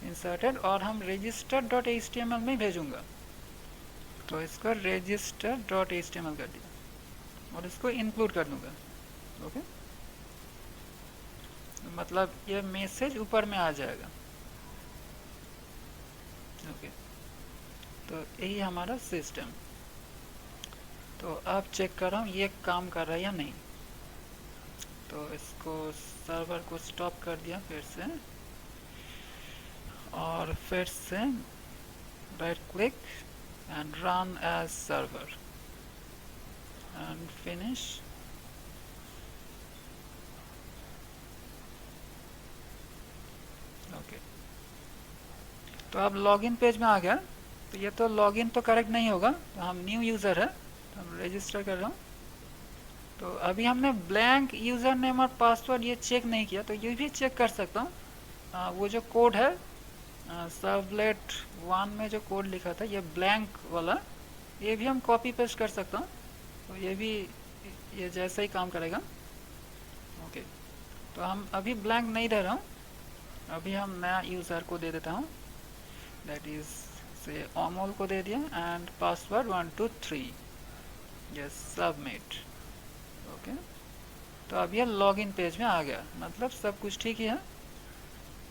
inserted, और हम रजिस्टर डॉट एचटीएमएल में भेजूंगा, तो इसको रजिस्टर डॉट एचटीएमएल कर दिया और इसको इंक्लूड कर दूंगा। ओके, मतलब ये मैसेज ऊपर में आ जाएगा। ओके, तो यही हमारा सिस्टम। तो अब चेक कर रहा हूँ ये काम कर रहा है या नहीं, तो इसको सर्वर को स्टॉप कर दिया फिर से, और फिर से right click and run as server and finish. Okay, तो अब लॉगिन पेज में आ गया। तो ये तो लॉगिन तो करेक्ट नहीं होगा, तो हम न्यू यूज़र है तो हम रजिस्टर कर रहा हूँ। तो अभी हमने ब्लैंक यूज़र नेम और पासवर्ड ये चेक नहीं किया, तो ये भी चेक कर सकता हूँ। वो जो कोड है सर्वलेट 1 में जो कोड लिखा था ये ब्लैंक वाला, ये भी हम कॉपी पेस्ट कर सकता हूँ, तो ये भी ये जैसा ही काम करेगा। ओके, तो हम अभी ब्लैंक नहीं दे रहा हूँ, अभी हम नया यूज़र को दे देता हूँ, दैट इज़ से अमोल को दे दिया and password 123, yes submit. Okay, तो अब ये लॉगिन पेज में आ गया, मतलब सब कुछ ठीक ही है।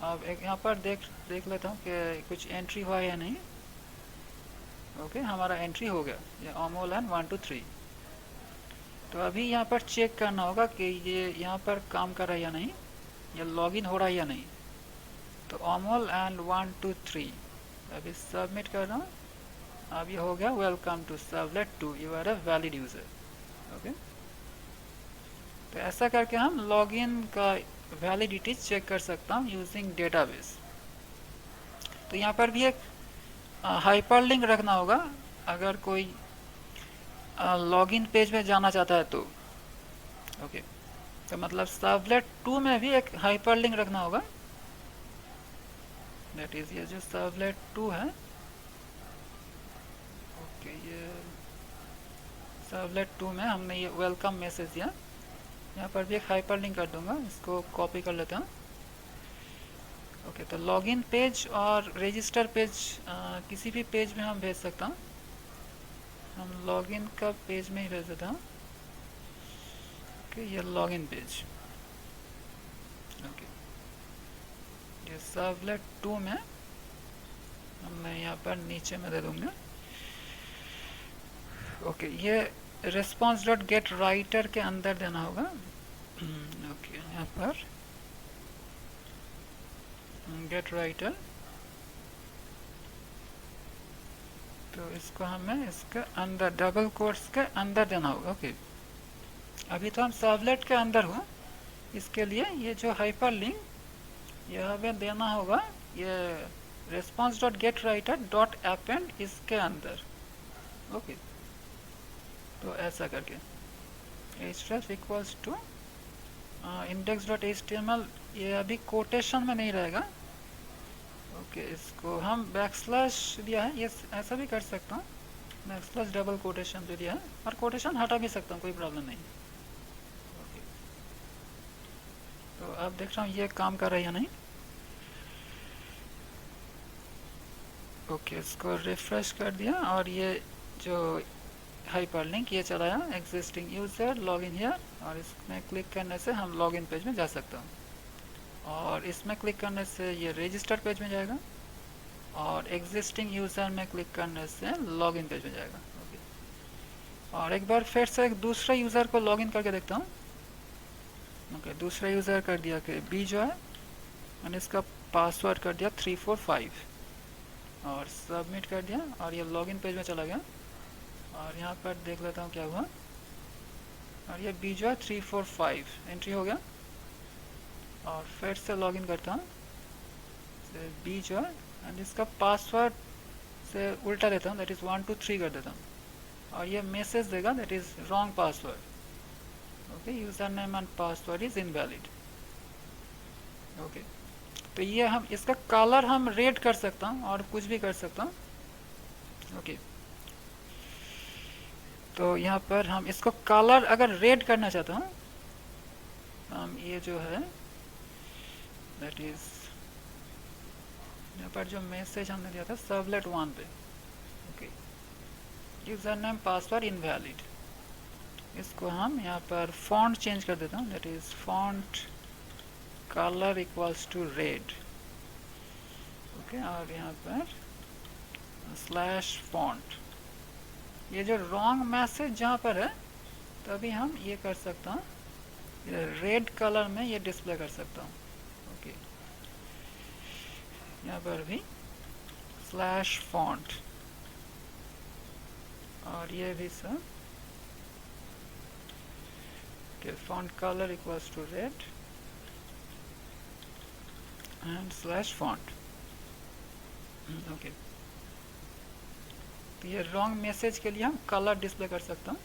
अब एक यहाँ पर देख लेता हूँ कि कुछ एंट्री हुआ या नहीं। ओके, हमारा एंट्री हो गया, ये अमोल एंड 123। तो अभी यहाँ पर चेक करना होगा कि ये यहाँ पर काम कर रहा है या नहीं, या लॉगिन हो रहा है या नहीं। तो अमोल एंड 123 अभी सबमिट कर रहा हूँ, अब ये हो गया welcome to servlet 2, you are a valid user. Okay, तो ऐसा करके हम लॉगिन का वैलिडिटी चेक कर सकता हूँ यूजिंग डेटाबेस। तो यहाँ पर भी एक हाइपरलिंक रखना होगा अगर कोई लॉगिन पेज में जाना चाहता है तो। ओके, तो मतलब सर्वलेट 2 में भी एक हाइपरलिंक रखना होगा, दैट इज ये जो सर्वलेट 2 है। ओके, ये सर्वलेट 2 में हमने ये वेलकम मैसेज दिया, यहाँ पर भी एक हाइपरलिंक कर दूंगा, इसको कॉपी कर लेता हूँ। ओके, तो लॉगिन पेज और रजिस्टर पेज किसी भी पेज में हम भेज सकता हूँ, हम लॉगिन का पेज में ही भेज देता हूँ। ओके, ये लॉगिन पेज। ओके, ये सर्वलेट 2 में मैं यहाँ पर नीचे में दे दूंगा। ओके, ये response डॉट गेट राइटर के अंदर देना होगा। ओके, यहाँ पर गेट राइटर, तो इसको हमें इसके अंदर डबल कोट्स के अंदर देना होगा। ओके, अभी तो हम सर्वलेट के अंदर हूँ, इसके लिए ये जो हाइपर लिंक ये हमें देना होगा, ये response dot get writer dot append इसके अंदर। ओके, तो ऐसा करके href equals to index dot html, ये अभी कोटेशन में नहीं रहेगा। ओके, इसको हम बैकस्लैश दिया है, ये ऐसा भी कर सकता हूँ, बैकस्लैश डबल कोटेशन जो दिया है, और कोटेशन हटा भी सकता हूँ, कोई प्रॉब्लम नहीं। ओके, तो अब देख रहा हूँ ये काम कर रहा है या नहीं। ओके, इसको रिफ्रेश कर दिया और ये जो हाइपरलिंक ये चलाया, एग्जिस्टिंग यूज़र लॉगिन हियर, और इसमें क्लिक करने से हम लॉगिन पेज में जा सकते हैं। और इसमें क्लिक करने से ये रजिस्टर पेज में जाएगा, और एग्जिस्टिंग यूज़र में क्लिक करने से लॉगिन पेज में जाएगा। ओके, और एक बार फिर से एक दूसरे यूज़र को लॉगिन करके देखता हूँ। ओके, दूसरा यूज़र कर दिया कि बी जो है, मैंने इसका पासवर्ड कर दिया 345 और सबमिट कर दिया, और ये लॉगिन पेज में चला गया। और यहाँ पर देख लेता हूँ क्या हुआ, और ये बी जो है 345 एंट्री हो गया। और फिर से लॉगिन करता हूँ बी जो है, एंड इसका पासवर्ड से उल्टा देता हूँ, दैट इज़ 123 कर देता हूँ, और ये मैसेज देगा that is wrong password. Okay, user name and password is invalid. Okay, तो ये हम इसका कलर हम रेड कर सकता हूँ और कुछ भी कर सकता हूँ। ओके, तो यहाँ पर हम इसको कलर अगर रेड करना चाहता हूँ, हम ये जो है दैट इज़ यहाँ पर जो मैसेज हमने दिया था सर्वलेट 1 पे, okay, user name password invalid, इसको हम यहाँ पर फॉन्ट चेंज कर देता हूँ, that is font colour equals to red. Okay, और यहाँ पर स्लैश फॉन्ट, ये जो रॉन्ग मैसेज जहाँ पर है तभी हम ये कर सकता हूँ, रेड कलर में ये डिस्प्ले कर सकता हूँ। ओके, यहाँ पर भी स्लैश फॉन्ट, और ये भी सब okay, font color equals to red and slash font। Okay, तो ये रॉन्ग मैसेज के लिए हम कलर डिस्प्ले कर सकता हूँ,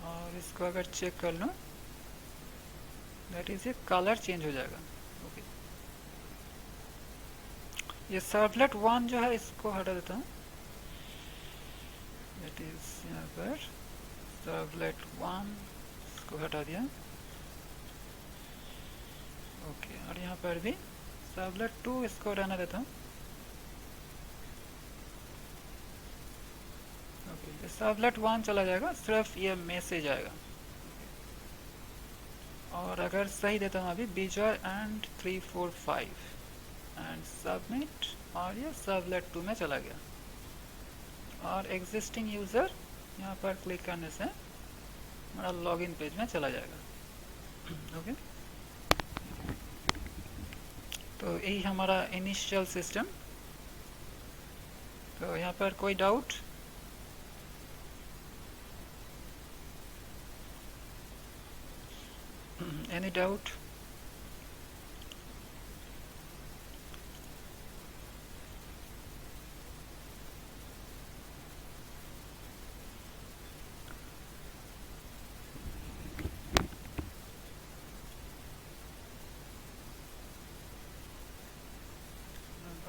और इसको अगर चेक कर लूँ दैट इज ये कलर चेंज हो जाएगा। ओके, ये सर्वलेट 1 जो है इसको हटा देता हूँ, दैट इज यहाँ पर सर्वलेट 1 इसको हटा दिया। ओके, और यहाँ पर भी सर्वलेट 2 इसको रहने देता हूँ। ओके, सर्वलेट 1 चला जाएगा, सिर्फ ये मैसेज आएगा। और अगर सही देता हूँ अभी बीजॉय एंड 345 एंड सबमिट, और ये सर्वलेट 2 में चला गया। और एग्जिस्टिंग यूज़र यहाँ पर क्लिक करने से हमारा लॉगिन पेज में चला जाएगा। ओके, तो यही हमारा इनिशियल सिस्टम। तो यहाँ पर कोई डाउट? Any doubt?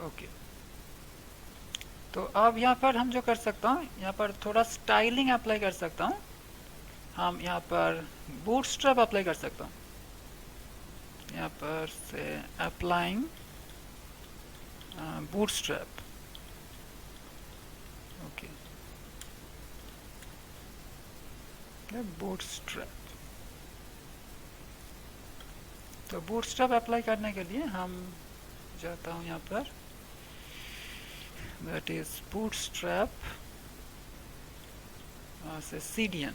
ओके, तो अब यहाँ पर हम जो कर सकता हूँ, यहाँ पर थोड़ा स्टाइलिंग अप्लाई कर सकता हूँ। हम यहाँ पर बूटस्ट्रैप अप्लाई कर सकता हूँ, यहाँ पर से अप्लाइंग बूटस्ट्रैप। Okay, bootstrap. तो बूटस्ट्रैप अप्लाई करने के लिए हम जाता हूँ यहाँ पर, दैट इज बूटस्ट्रैप से CDN।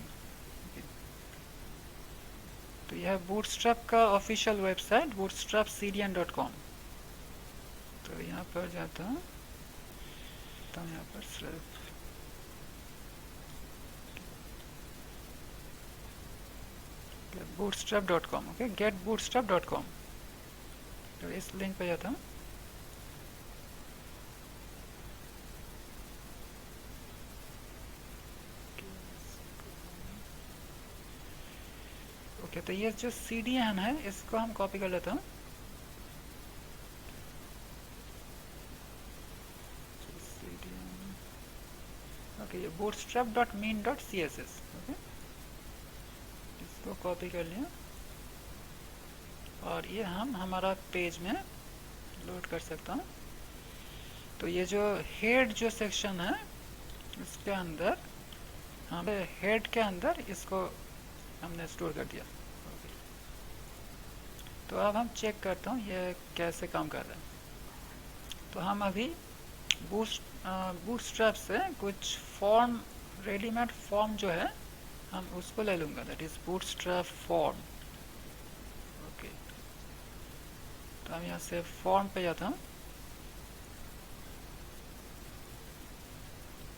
तो यह बूटस्ट्रैप का ऑफिशियल वेबसाइट bootstrapcdn.com। तो यहाँ पर जाता हूँ, तो यहाँ पर सिर्फ bootstrap.com, ओके, getbootstrap.com। तो इस लिंक पे जाता हूँ। ओके, तो ये जो CDN है इसको हम कॉपी कर लेता हूँ। ओके, ये bootstrap.mean.css, ओके, इसको कॉपी कर लिया और ये हम हमारा पेज में लोड कर सकता हूँ। तो ये जो हेड जो सेक्शन है इसके अंदर हमने हेड के अंदर इसको हमने स्टोर कर दिया। तो अब हम चेक करता हूँ ये कैसे काम कर रहा है। तो हम अभी बूटस्ट्रैप से कुछ फॉर्म, रेडीमेड फॉर्म जो है हम उसको ले लूँगा, that is bootstrap form. Okay, तो हम यहाँ से फॉर्म पे जाता हूँ।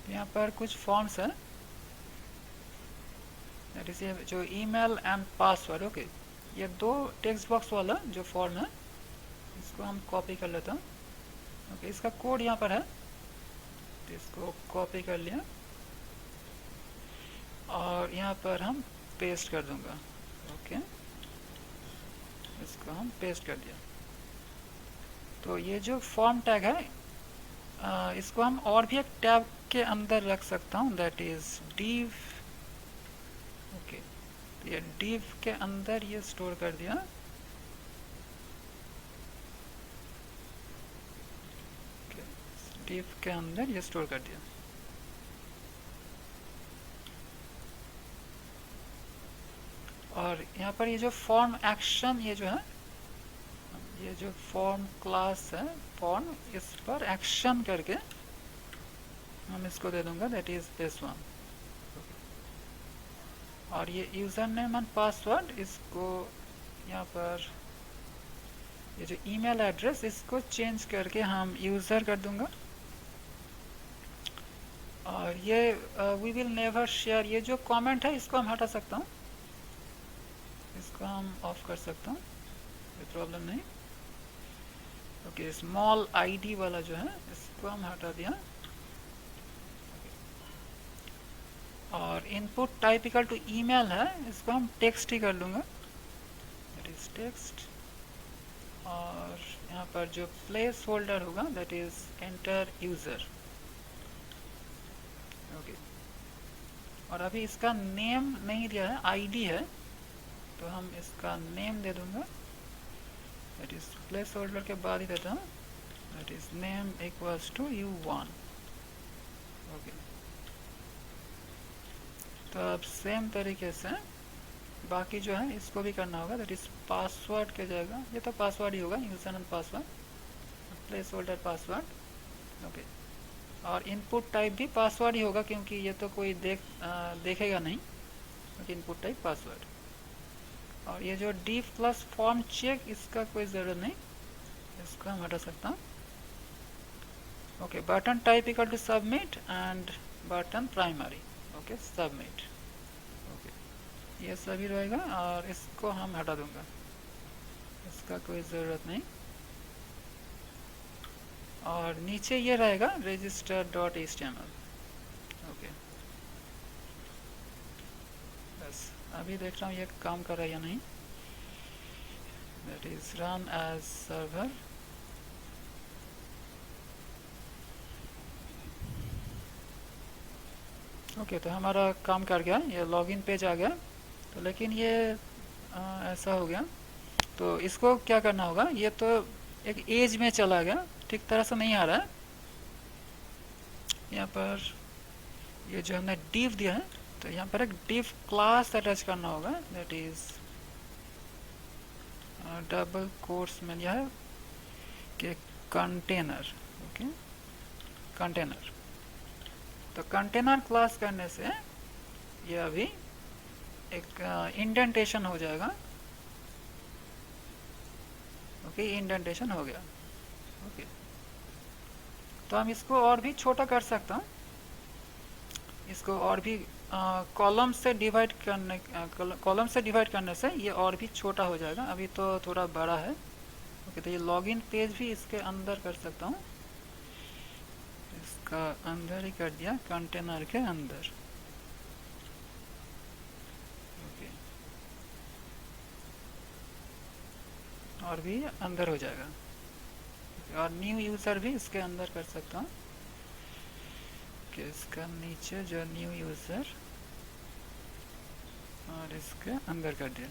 यहाँ पर कुछ फॉर्म्स हैं, दैट इज़ ये जो ईमेल एंड पासवर्ड। ओके, ये दो टेक्स्ट बॉक्स वाला जो फॉर्म है इसको हम कॉपी कर लेता हूँ। ओके, इसका कोड यहाँ पर है, तो इसको कॉपी कर लिया और यहाँ पर हम पेस्ट कर दूंगा। ओके, इसको हम पेस्ट कर दिया। तो ये जो फॉर्म टैग है इसको हम और भी एक टैब के अंदर रख सकता हूँ, दैट इज div। ओके, तो ये div के अंदर ये स्टोर कर दिया। div के अंदर ये स्टोर कर दिया। और यहाँ पर ये जो फॉर्म एक्शन, ये जो है, ये जो फॉर्म क्लास है फॉर्म, इस पर एक्शन करके हम इसको दे दूंगा, दैट इज दिस वन। और ये यूज़र नेम एंड पासवर्ड, इसको यहाँ पर ये जो ईमेल एड्रेस इसको चेंज करके हम यूज़र कर दूंगा। और ये वी विल नेवर शेयर, ये जो कमेंट है इसको हम हटा सकता हूँ, इसको हम ऑफ कर सकता हूँ, कोई प्रॉब्लम नहीं। ओके, स्मॉल आईडी वाला जो है इसको हम हटा दिया। और input type equal to email है, इसको हम टेक्स्ट ही कर लूँगा, दैट इज टेक्स्ट। और यहाँ पर जो प्लेस होल्डर होगा that is enter user. Okay, और अभी इसका नेम नहीं दिया है, आईडी है, तो हम इसका नेम दे दूंगा, दैट इज प्लेस होल्डर के बाद ही देता हूँ, that is name equals to u1। Okay, तो अब सेम तरीके से बाकी जो है इसको भी करना होगा, दैट इज पासवर्ड के जाएगा, ये तो पासवर्ड ही होगा, user and password, place holder password. Okay, और इनपुट टाइप भी पासवर्ड ही होगा क्योंकि ये तो कोई देखेगा नहीं, इनपुट टाइप पासवर्ड। और ये जो div प्लस फॉर्म चेक, इसका कोई ज़रूरत नहीं, इसको हम हटा सकता हूँ। Okay, button type equal to submit and button primary. Okay, submit. Okay, ये सभी रहेगा और इसको हम हटा दूंगा, इसका कोई ज़रूरत नहीं। और नीचे ये रहेगा register.html। ओके, बस अभी देख रहा हूँ ये काम कर रहा है या नहीं, that is run as server. Okay, तो हमारा काम कर गया, ये लॉगिन पेज आ गया। तो लेकिन ये ऐसा हो गया, तो इसको क्या करना होगा, ये तो एक एज में चला गया, ठीक तरह से नहीं आ रहा है। यहाँ पर ये जो हमने div दिया है, तो यहाँ पर एक div क्लास अटैच करना होगा, दैट इज डबल कोट्स में यह है कि कंटेनर। Okay, container. तो कंटेनर क्लास करने से ये अभी एक इंडेंटेशन हो जाएगा। ओके, इंडेंटेशन हो गया। ओके, तो हम इसको और भी छोटा कर सकता हूँ, इसको और भी कॉलम से डिवाइड करने से ये और भी छोटा हो जाएगा, अभी तो थोड़ा बड़ा है। ओके, तो ये लॉगिन पेज भी इसके अंदर कर सकता हूँ, इसका अंदर ही कर दिया, कंटेनर के अंदर। ओके, और भी अंदर हो जाएगा। और न्यू यूज़र भी इसके अंदर कर सकता हूँ, कि इसका नीचे जो न्यू यूज़र और इसके अंदर कर दिया।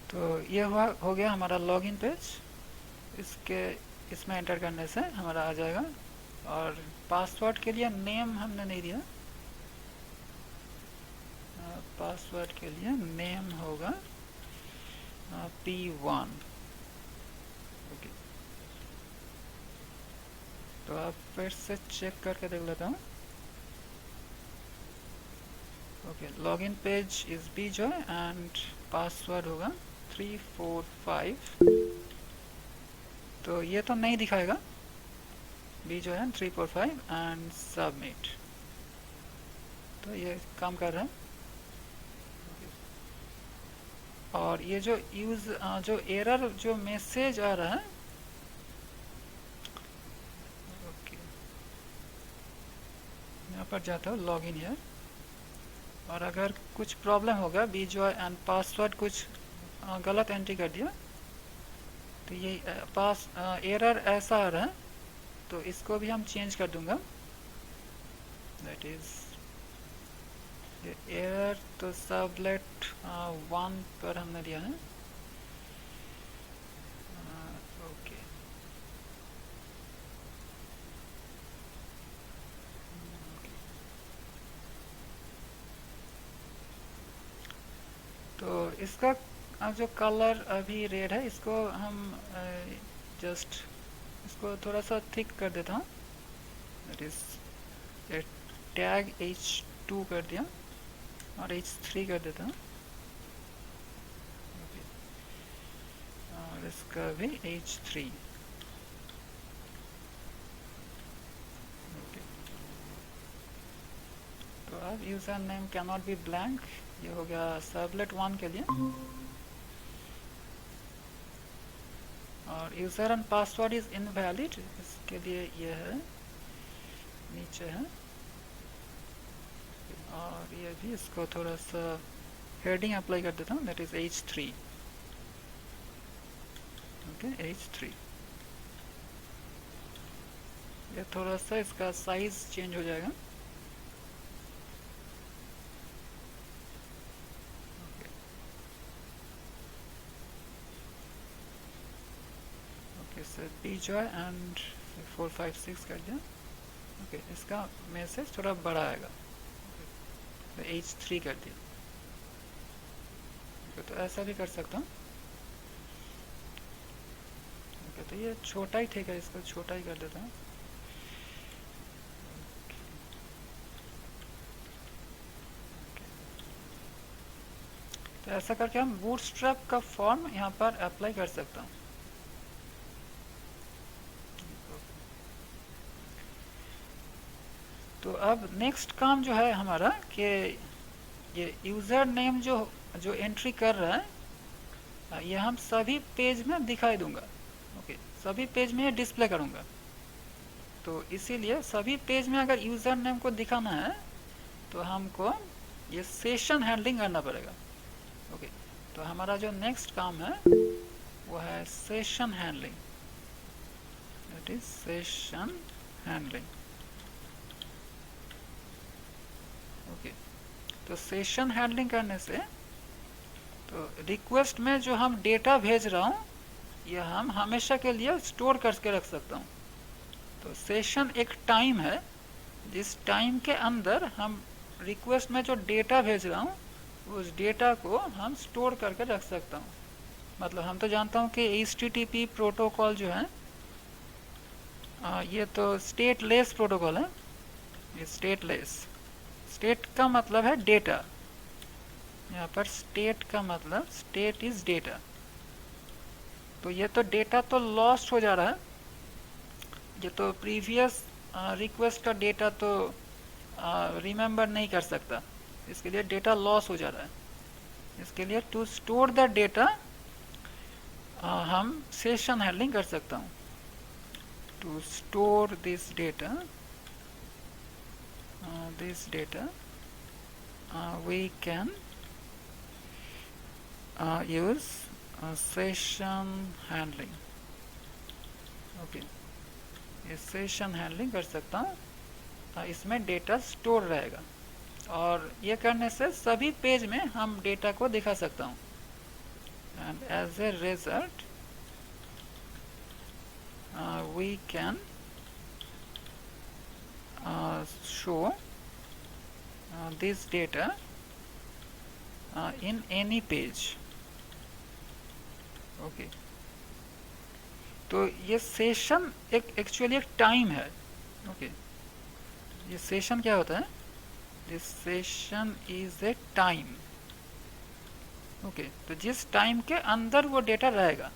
तो ये हो गया हमारा लॉगिन पेज। इसमें एंटर करने से हमारा आ जाएगा। और पासवर्ड के लिए नेम हमने नहीं दिया। पासवर्ड के लिए नेम होगा P1। ओके, तो आप फिर से चेक करके देख लेता हूँ। Okay, login page is Bijoy and password होगा 345। तो ये तो नहीं दिखाएगा बीजॉय एंड 345 एंड सबमिट। तो ये काम कर रहा है। और ये जो एरर जो मैसेज आ रहा है, ओके, यहाँ पर जाता हूँ लॉगिन हियर। और अगर कुछ प्रॉब्लम होगा बीजॉय एंड पासवर्ड कुछ गलत एंट्री कर दिया, तो ये एरर ऐसा आ रहा है, तो इसको भी हम चेंज कर दूंगा। दैट इज एरर, तो सबलेट 1 पर हमने दिया है। ओके, तो इसका जो कलर अभी रेड है, इसको हम जस्ट इसको थोड़ा सा थिक कर देता हूँ। दैट इज टैग H2 कर दिया और H3 कर देता हूँ। और इसका भी H3। तो अब user name can not be blank, ये हो गया सर्वलेट 1 के लिए। और user and password is invalid, इसके लिए ये है, नीचे है। और ये भी, इसको थोड़ा सा हेडिंग अप्लाई कर देता हूँ, that is H3। Okay, H3। ये थोड़ा सा इसका साइज चेंज हो जाएगा। ओके, सर बीजॉय एंड 456 कर दिया। ओके, इसका मैसेज थोड़ा बड़ा आएगा, तो H3 कर दिया। ओके, तो ऐसा भी कर सकता हूँ। ओके, तो ये छोटा ही ठीक है, इसको छोटा ही कर देता हूँ। तो ऐसा करके हम बूटस्ट्रैप का फॉर्म यहाँ पर अप्लाई कर सकता हूँ। तो अब नेक्स्ट काम जो है हमारा कि ये यूज़र नेम जो एंट्री कर रहा है, ये हम सभी पेज में दिखाई दूंगा। ओके, सभी पेज में डिस्प्ले करूंगा। तो इसीलिए सभी पेज में अगर यूज़र नेम को दिखाना है, तो हमको ये सेशन हैंडलिंग करना पड़ेगा। ओके, तो हमारा जो नेक्स्ट काम है वो है session handling. That is session handling. Okay, तो सेशन हैंडलिंग करने से, तो रिक्वेस्ट में जो हम डेटा भेज रहा हूँ, यह हम हमेशा के लिए स्टोर करके रख सकता हूँ। तो सेशन एक टाइम है, जिस टाइम के अंदर हम रिक्वेस्ट में जो डेटा भेज रहा हूँ, उस डेटा को हम स्टोर करके रख सकता हूँ। मतलब हम तो जानता हूँ कि HTTP प्रोटोकॉल जो है, ये तो स्टेटलेस प्रोटोकॉल है। ये स्टेटलेस, स्टेट का मतलब है डेटा। यहाँ पर स्टेट का मतलब, स्टेट इज डेटा। तो ये तो डेटा तो लॉस्ट हो जा रहा है, ये तो प्रीवियस रिक्वेस्ट का डेटा तो रिमेंबर नहीं कर सकता, इसके लिए डेटा लॉस हो जा रहा है। इसके लिए टू स्टोर द डेटा हम सेशन हैंडलिंग कर सकता हूँ। To store this data, we can use session handling। Okay, ये सेशन हैंडलिंग कर सकता हूँ, इसमें डेटा स्टोर रहेगा। और ये करने से सभी पेज में हम डेटा को दिखा सकता हूँ। and as a result we can show this data in any page. Okay तो ये सेशन एक एक्चुअली एक टाइम है. ओके ये सेशन क्या होता है? This session is a time. Okay तो जिस टाइम के अंदर वो डेटा रहेगा,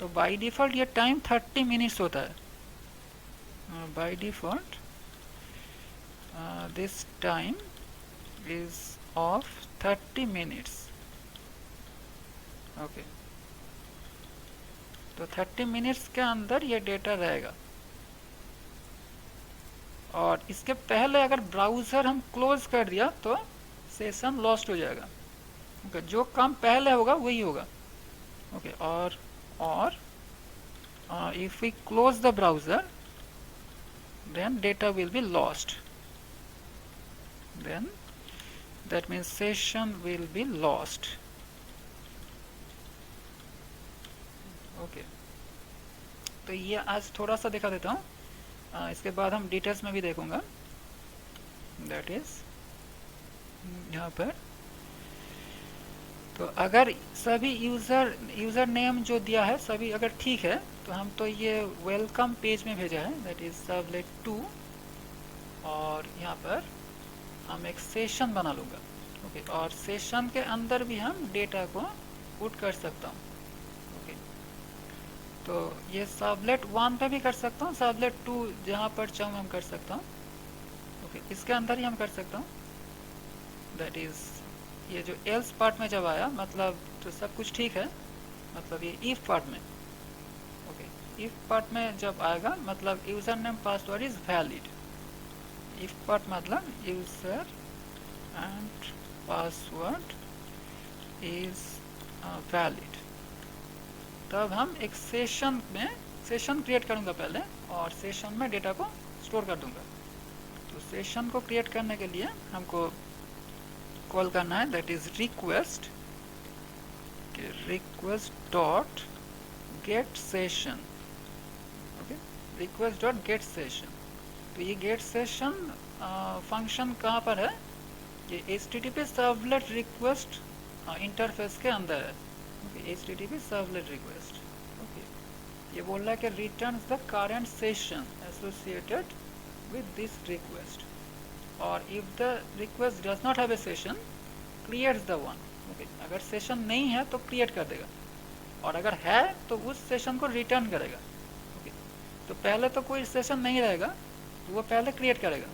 तो बाय डिफ़ॉल्ट ये टाइम 30 मिनट्स होता है. By default this time is of 30 minutes. Okay तो 30 मिनट्स के अंदर ये डेटा रहेगा. और इसके पहले अगर ब्राउज़र हम क्लोज कर दिया तो सेशन लॉस्ट हो जाएगा. ओके जो काम पहले होगा वही होगा. ओके और if we close the browser, then data will be lost. Then that means session will be lost. Okay तो ये आज थोड़ा सा दिखा देता हूँ. इसके बाद हम डिटेल्स में भी देखूंगा. दैट इज यहाँ पर तो अगर सभी यूज़र नेम जो दिया है सभी अगर ठीक है, तो हम तो ये वेलकम पेज में भेजा है, दैट इज सर्वलेट 2. और यहाँ पर हम एक सेशन बना लूँगा. ओके और सेशन के अंदर भी हम डेटा को पुट कर सकता हूँ. ओके तो ये सर्वलेट 1 पे भी कर सकता हूँ, सर्वलेट 2 जहाँ पर चाहूँ हम कर सकता हूँ. ओके इसके अंदर ही हम कर सकता हूँ. दैट इज़ ये जो एल्स पार्ट में जब आया मतलब तो सब कुछ ठीक है, मतलब ये इफ पार्ट में. ओके इफ पार्ट में जब आएगा मतलब user name password is valid. If part मतलब user and password is valid. तब हम एक सेशन क्रिएट करूँगा पहले और सेशन में डेटा को स्टोर कर दूँगा. तो सेशन को क्रिएट करने के लिए हमको कॉल करना है, that is request dot gate session. Okay request dot gate session. तो ये गेट सेशन फंक्शन कहाँ पर है? ये HTTP सर्वलेट रिक्वेस्ट इंटरफेस के अंदर है. Okay HTTP servlet request. Okay ये बोल रहा है कि returns the current session associated with this request. और if the request does not have a session creates the one. Okay अगर सेशन नहीं है तो क्रिएट कर देगा, और अगर है तो उस सेशन को रिटर्न करेगा. ओके तो पहले तो कोई सेशन नहीं रहेगा तो वो पहले क्रिएट करेगा.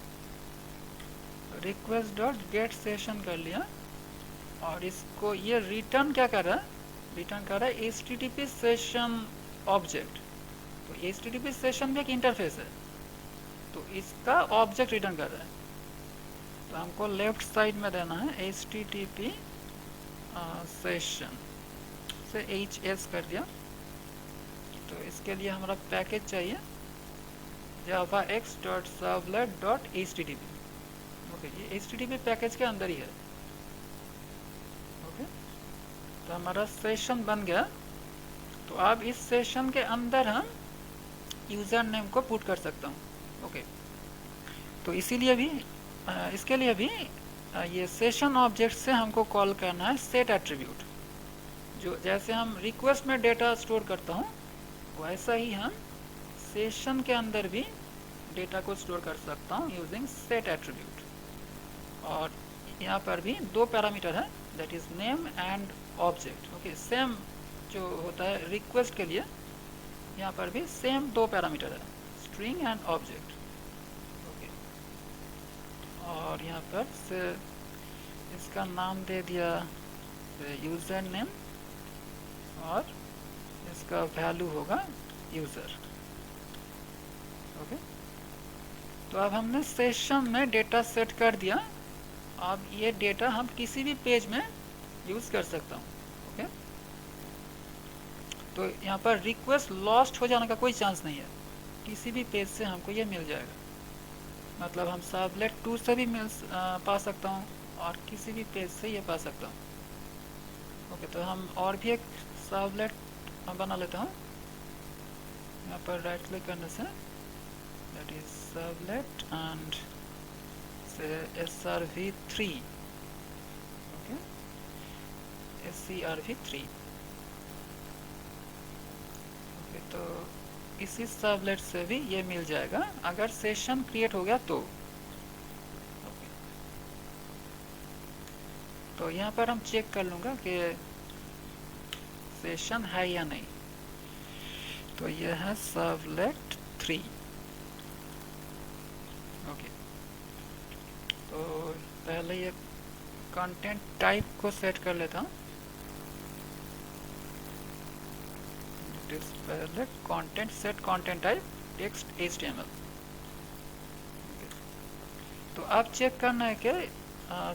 रिक्वेस्ट डॉट गेट सेशन कर लिया और इसको ये रिटर्न क्या कर रहा है? रिटर्न कर रहा है HTTP सेशन ऑब्जेक्ट. तो HTTP सेशन भी एक इंटरफेस है, तो इसका ऑब्जेक्ट रिटर्न कर रहा है. तो हमको लेफ्ट साइड में देना है HTTP सेशन से HS कर दिया. तो इसके लिए हमारा पैकेज चाहिए javax.servlet.http. ओके ये HTTP पैकेज के अंदर ही है. ओके तो हमारा सेशन बन गया. तो अब इस सेशन के अंदर हम यूज़र नेम को पुट कर सकता हूँ. ओके तो इसीलिए भी इसके लिए भी ये सेशन ऑब्जेक्ट से हमको कॉल करना है सेट एट्रीब्यूट. जो जैसे हम रिक्वेस्ट में डेटा स्टोर करता हूँ वैसा ही हम सेशन के अंदर भी डेटा को स्टोर कर सकता हूँ यूजिंग सेट एट्रीब्यूट. और यहाँ पर भी 2 पैरामीटर है, that is name and object. Okay same जो होता है रिक्वेस्ट के लिए यहाँ पर भी सेम 2 पैरामीटर है, स्ट्रिंग एंड ऑब्जेक्ट. और यहाँ पर से इसका नाम दे दिया यूज़र नेम और इसका वैल्यू होगा यूज़र. ओके तो अब हमने सेशन में डेटा सेट कर दिया. अब ये डेटा हम किसी भी पेज में यूज़ कर सकता हूँ. ओके तो यहाँ पर रिक्वेस्ट लॉस्ट हो जाने का कोई चांस नहीं है, किसी भी पेज से हमको ये मिल जाएगा. मतलब हम सर्वलेट 2 से भी पा सकता हूँ और किसी भी पेज से ये पा सकता हूँ. ओके तो हम और भी एक सर्वलेट बना लेता हूँ। यहाँ पर राइट क्लिक करने say that is servlet and से SRV3, ओके, SCRV3, ओके। तो इसी सर्वलेट से भी ये मिल जाएगा अगर सेशन क्रिएट हो गया तो, ओके। तो यहाँ पर हम चेक कर लूँगा कि सेशन है या नहीं। तो यह है सर्वलेट 3, ओके। तो पहले ये कंटेंट टाइप को सेट कर लेता हूँ। पहले content set content type text HTML, तो अब चेक करना है कि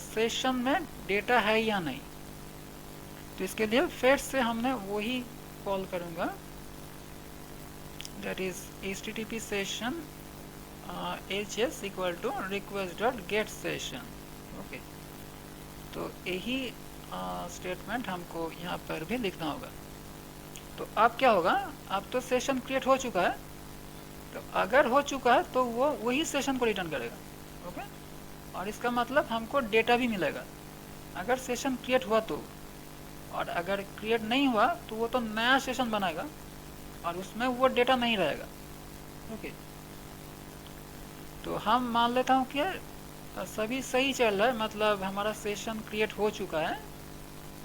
सेशन में डेटा है या नहीं। तो इसके लिए फिर से हमने वही कॉल करूँगा, that is HTTP session HS equal to request.getSession, okay. तो यही स्टेटमेंट हमको यहाँ पर भी लिखना होगा। तो अब क्या होगा, अब तो सेशन क्रिएट हो चुका है, तो अगर हो चुका है तो वो वही सेशन को रिटर्न करेगा, ओके। और इसका मतलब हमको डेटा भी मिलेगा अगर सेशन क्रिएट हुआ तो, और अगर क्रिएट नहीं हुआ तो वो तो नया सेशन बनाएगा और उसमें वो डेटा नहीं रहेगा, ओके। तो हम मान लेता हूँ कि सभी सही चल रहा है, मतलब हमारा सेशन क्रिएट हो चुका है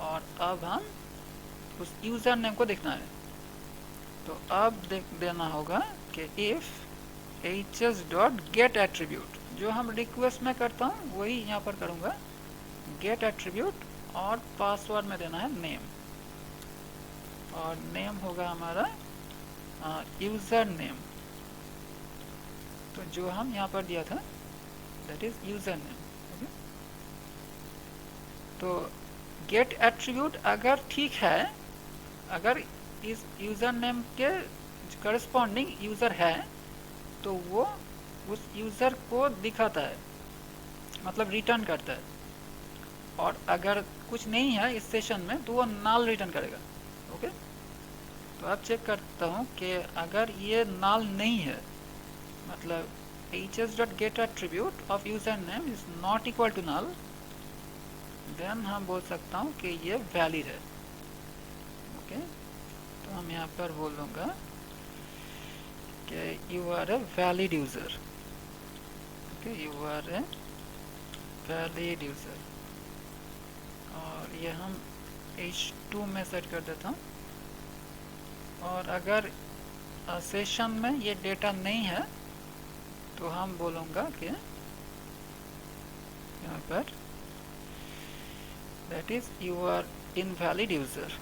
और अब हम उस यूज़र नेम को देखना है। तो अब देना होगा कि इफ़ hs.get एट्रीब्यूट, जो हम रिक्वेस्ट में करता हूँ वही यहाँ पर करूँगा, गेट एट्रीब्यूट, और पासवर्ड में देना है नेम, और नेम होगा हमारा यूज़र नेम। तो जो हम यहाँ पर दिया था that is user name, okay. तो गेट एट्रीब्यूट अगर ठीक है, अगर इस यूज़र नेम के करस्पॉन्डिंग यूज़र है तो वो उस यूज़र को दिखाता है, मतलब रिटर्न करता है। और अगर कुछ नहीं है इस सेशन में तो वो नल रिटर्न करेगा, ओके। तो अब चेक करता हूँ कि अगर ये नल नहीं है, मतलब hs.get attribute of user name is not equal to null, then हम बोल सकता हूँ कि ये वैलिड है, ओके। तो हम यहाँ पर बोल दूँगा कि you are a valid user, okay, you are a valid user. और ये हम h2 में सेट कर देता हूँ। और अगर सेशन में ये डेटा नहीं है तो हम बोलूँगा कि यहाँ पर that is you are invalid user,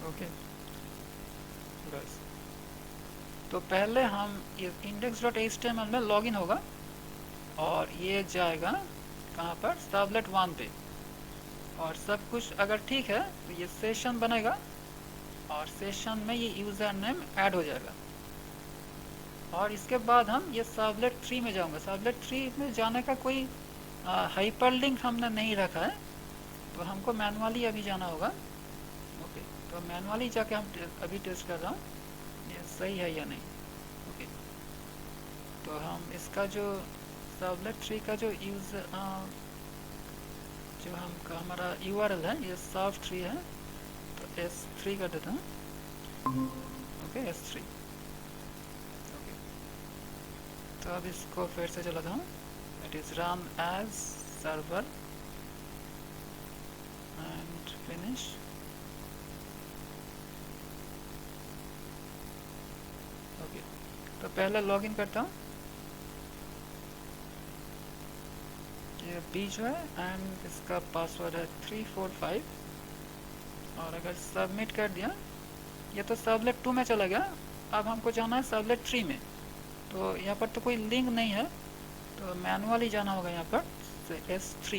okay. बस, तो पहले हम ये index.html में लॉगिन होगा और ये जाएगा कहाँ पर, सर्वलेट 1 पे, और सब कुछ अगर ठीक है तो ये सेशन बनेगा और सेशन में ये यूज़र नेम ऐड हो जाएगा। और इसके बाद हम ये सर्वलेट 3 में जाऊंगा। सर्वलेट 3 में जाने का कोई हाइपरलिंक हमने नहीं रखा है, तो हमको मैनुअली अभी जाना होगा, ओके। तो मैनुअली जाके हम अभी टेस्ट कर रहा हूँ ये सही है या नहीं, ओके। तो हम इसका जो सर्वलेट 3 का जो यूज़र जो हमारा URL है ये सर्व3 है, तो S3 कर देता हूँ, ओके, S3, ओके। तो अब इसको फिर से चलाता हूँ, it is run as server and finish, okay. तो पहले लॉगिन करता हूँ, ये B जो है एंड इसका पासवर्ड है 345, और अगर सबमिट कर दिया, ये तो सर्वलेट 2 में चला गया। अब हमको जाना है सर्वलेट 3 में, तो यहाँ पर तो कोई लिंक नहीं है, तो मैनुअली जाना होगा यहाँ पर S3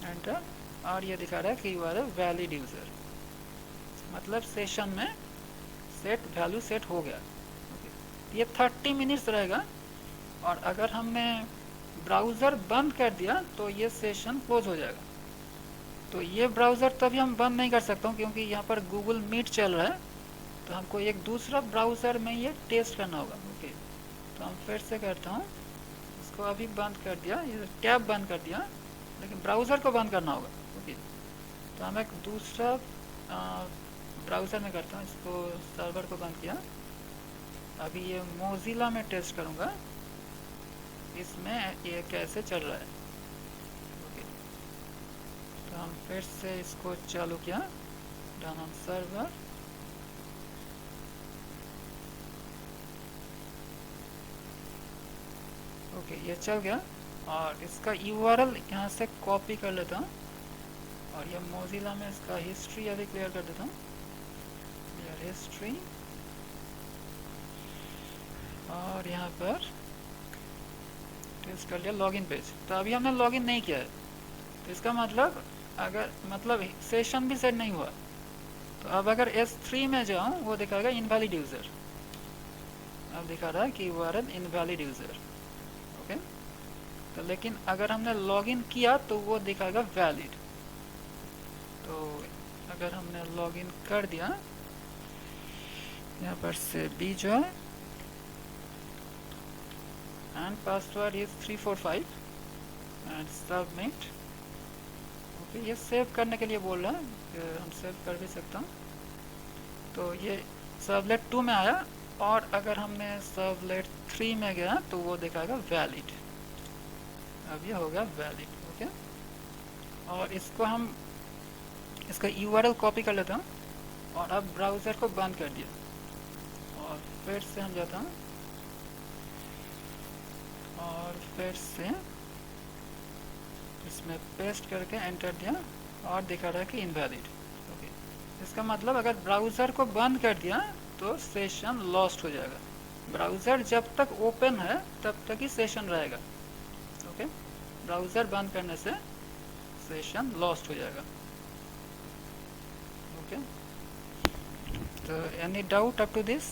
एंटर, और ये दिखा रहा है कि you are a valid user, मतलब सेशन में सेट वैल्यू सेट हो गया, ओके। ये 30 मिनट्स रहेगा, और अगर हमने ब्राउज़र बंद कर दिया तो ये सेशन क्लोज हो जाएगा, तो ये ब्राउज़र तभी हम बंद नहीं कर सकता हूँ क्योंकि यहाँ पर गूगल मीट चल रहा है, तो हमको एक दूसरा ब्राउज़र में ये टेस्ट करना होगा। ओके, तो हम फिर से करता हूँ, इसको अभी बंद कर दिया, ये टैब बंद कर दिया, लेकिन ब्राउज़र को बंद करना होगा। ओके, तो हम एक दूसरा ब्राउज़र में करता हूँ, इसको सर्वर को बंद किया। अभी ये मोज़िला में टेस्ट करूँगा इसमें ये कैसे चल रहा है। ओके, तो हम फिर से इसको चालू किया, रन ऑन सर्वर। ओके, ये चल गया और इसका यूआरएल यहाँ से कॉपी कर लेता हूँ और ये मोज़िला में इसका हिस्ट्री अभी क्लियर कर देता हूँ, क्लियर हिस्ट्री। और यहाँ पर टेस्ट कर लिया लॉगिन पेज। तो अभी हमने लॉगिन नहीं किया है, तो इसका मतलब अगर सेशन भी सेट नहीं हुआ, तो अब अगर S3 में जाऊँ वो दिखाएगा इनवैलिड यूज़र। अब दिखा रहा है कि यूआरएल इनवैलिड यूज़र। ओके, तो लेकिन अगर हमने लॉगिन किया तो वो दिखाएगा वैलिड। तो अगर हमने लॉगिन कर दिया, यहाँ पर से bjoy and password is 345 and submit. Okay, ये सेव करने के लिए बोल रहा है, हम सेव कर भी सकता हूँ। तो ये सर्वलेट 2 में आया और अगर हमने सर्वलेट 3 में गया तो वो दिखाएगा वैलिड। अब ये हो गया वैलिड। ओके, और इसका यूआरएल कॉपी कर लेता हूँ और अब ब्राउज़र को बंद कर दिया और फिर से हम जाता हूँ और फिर से इसमें पेस्ट करके एंटर दिया और दिखा रहा है कि इनवैलिड। ओके, इसका मतलब अगर ब्राउज़र को बंद कर दिया तो सेशन लॉस्ट हो जाएगा। ब्राउज़र जब तक ओपन है तब तक ही सेशन रहेगा। ओके, ब्राउज़र बंद करने से सेशन लॉस्ट हो जाएगा। ओके, तो any doubt up to this?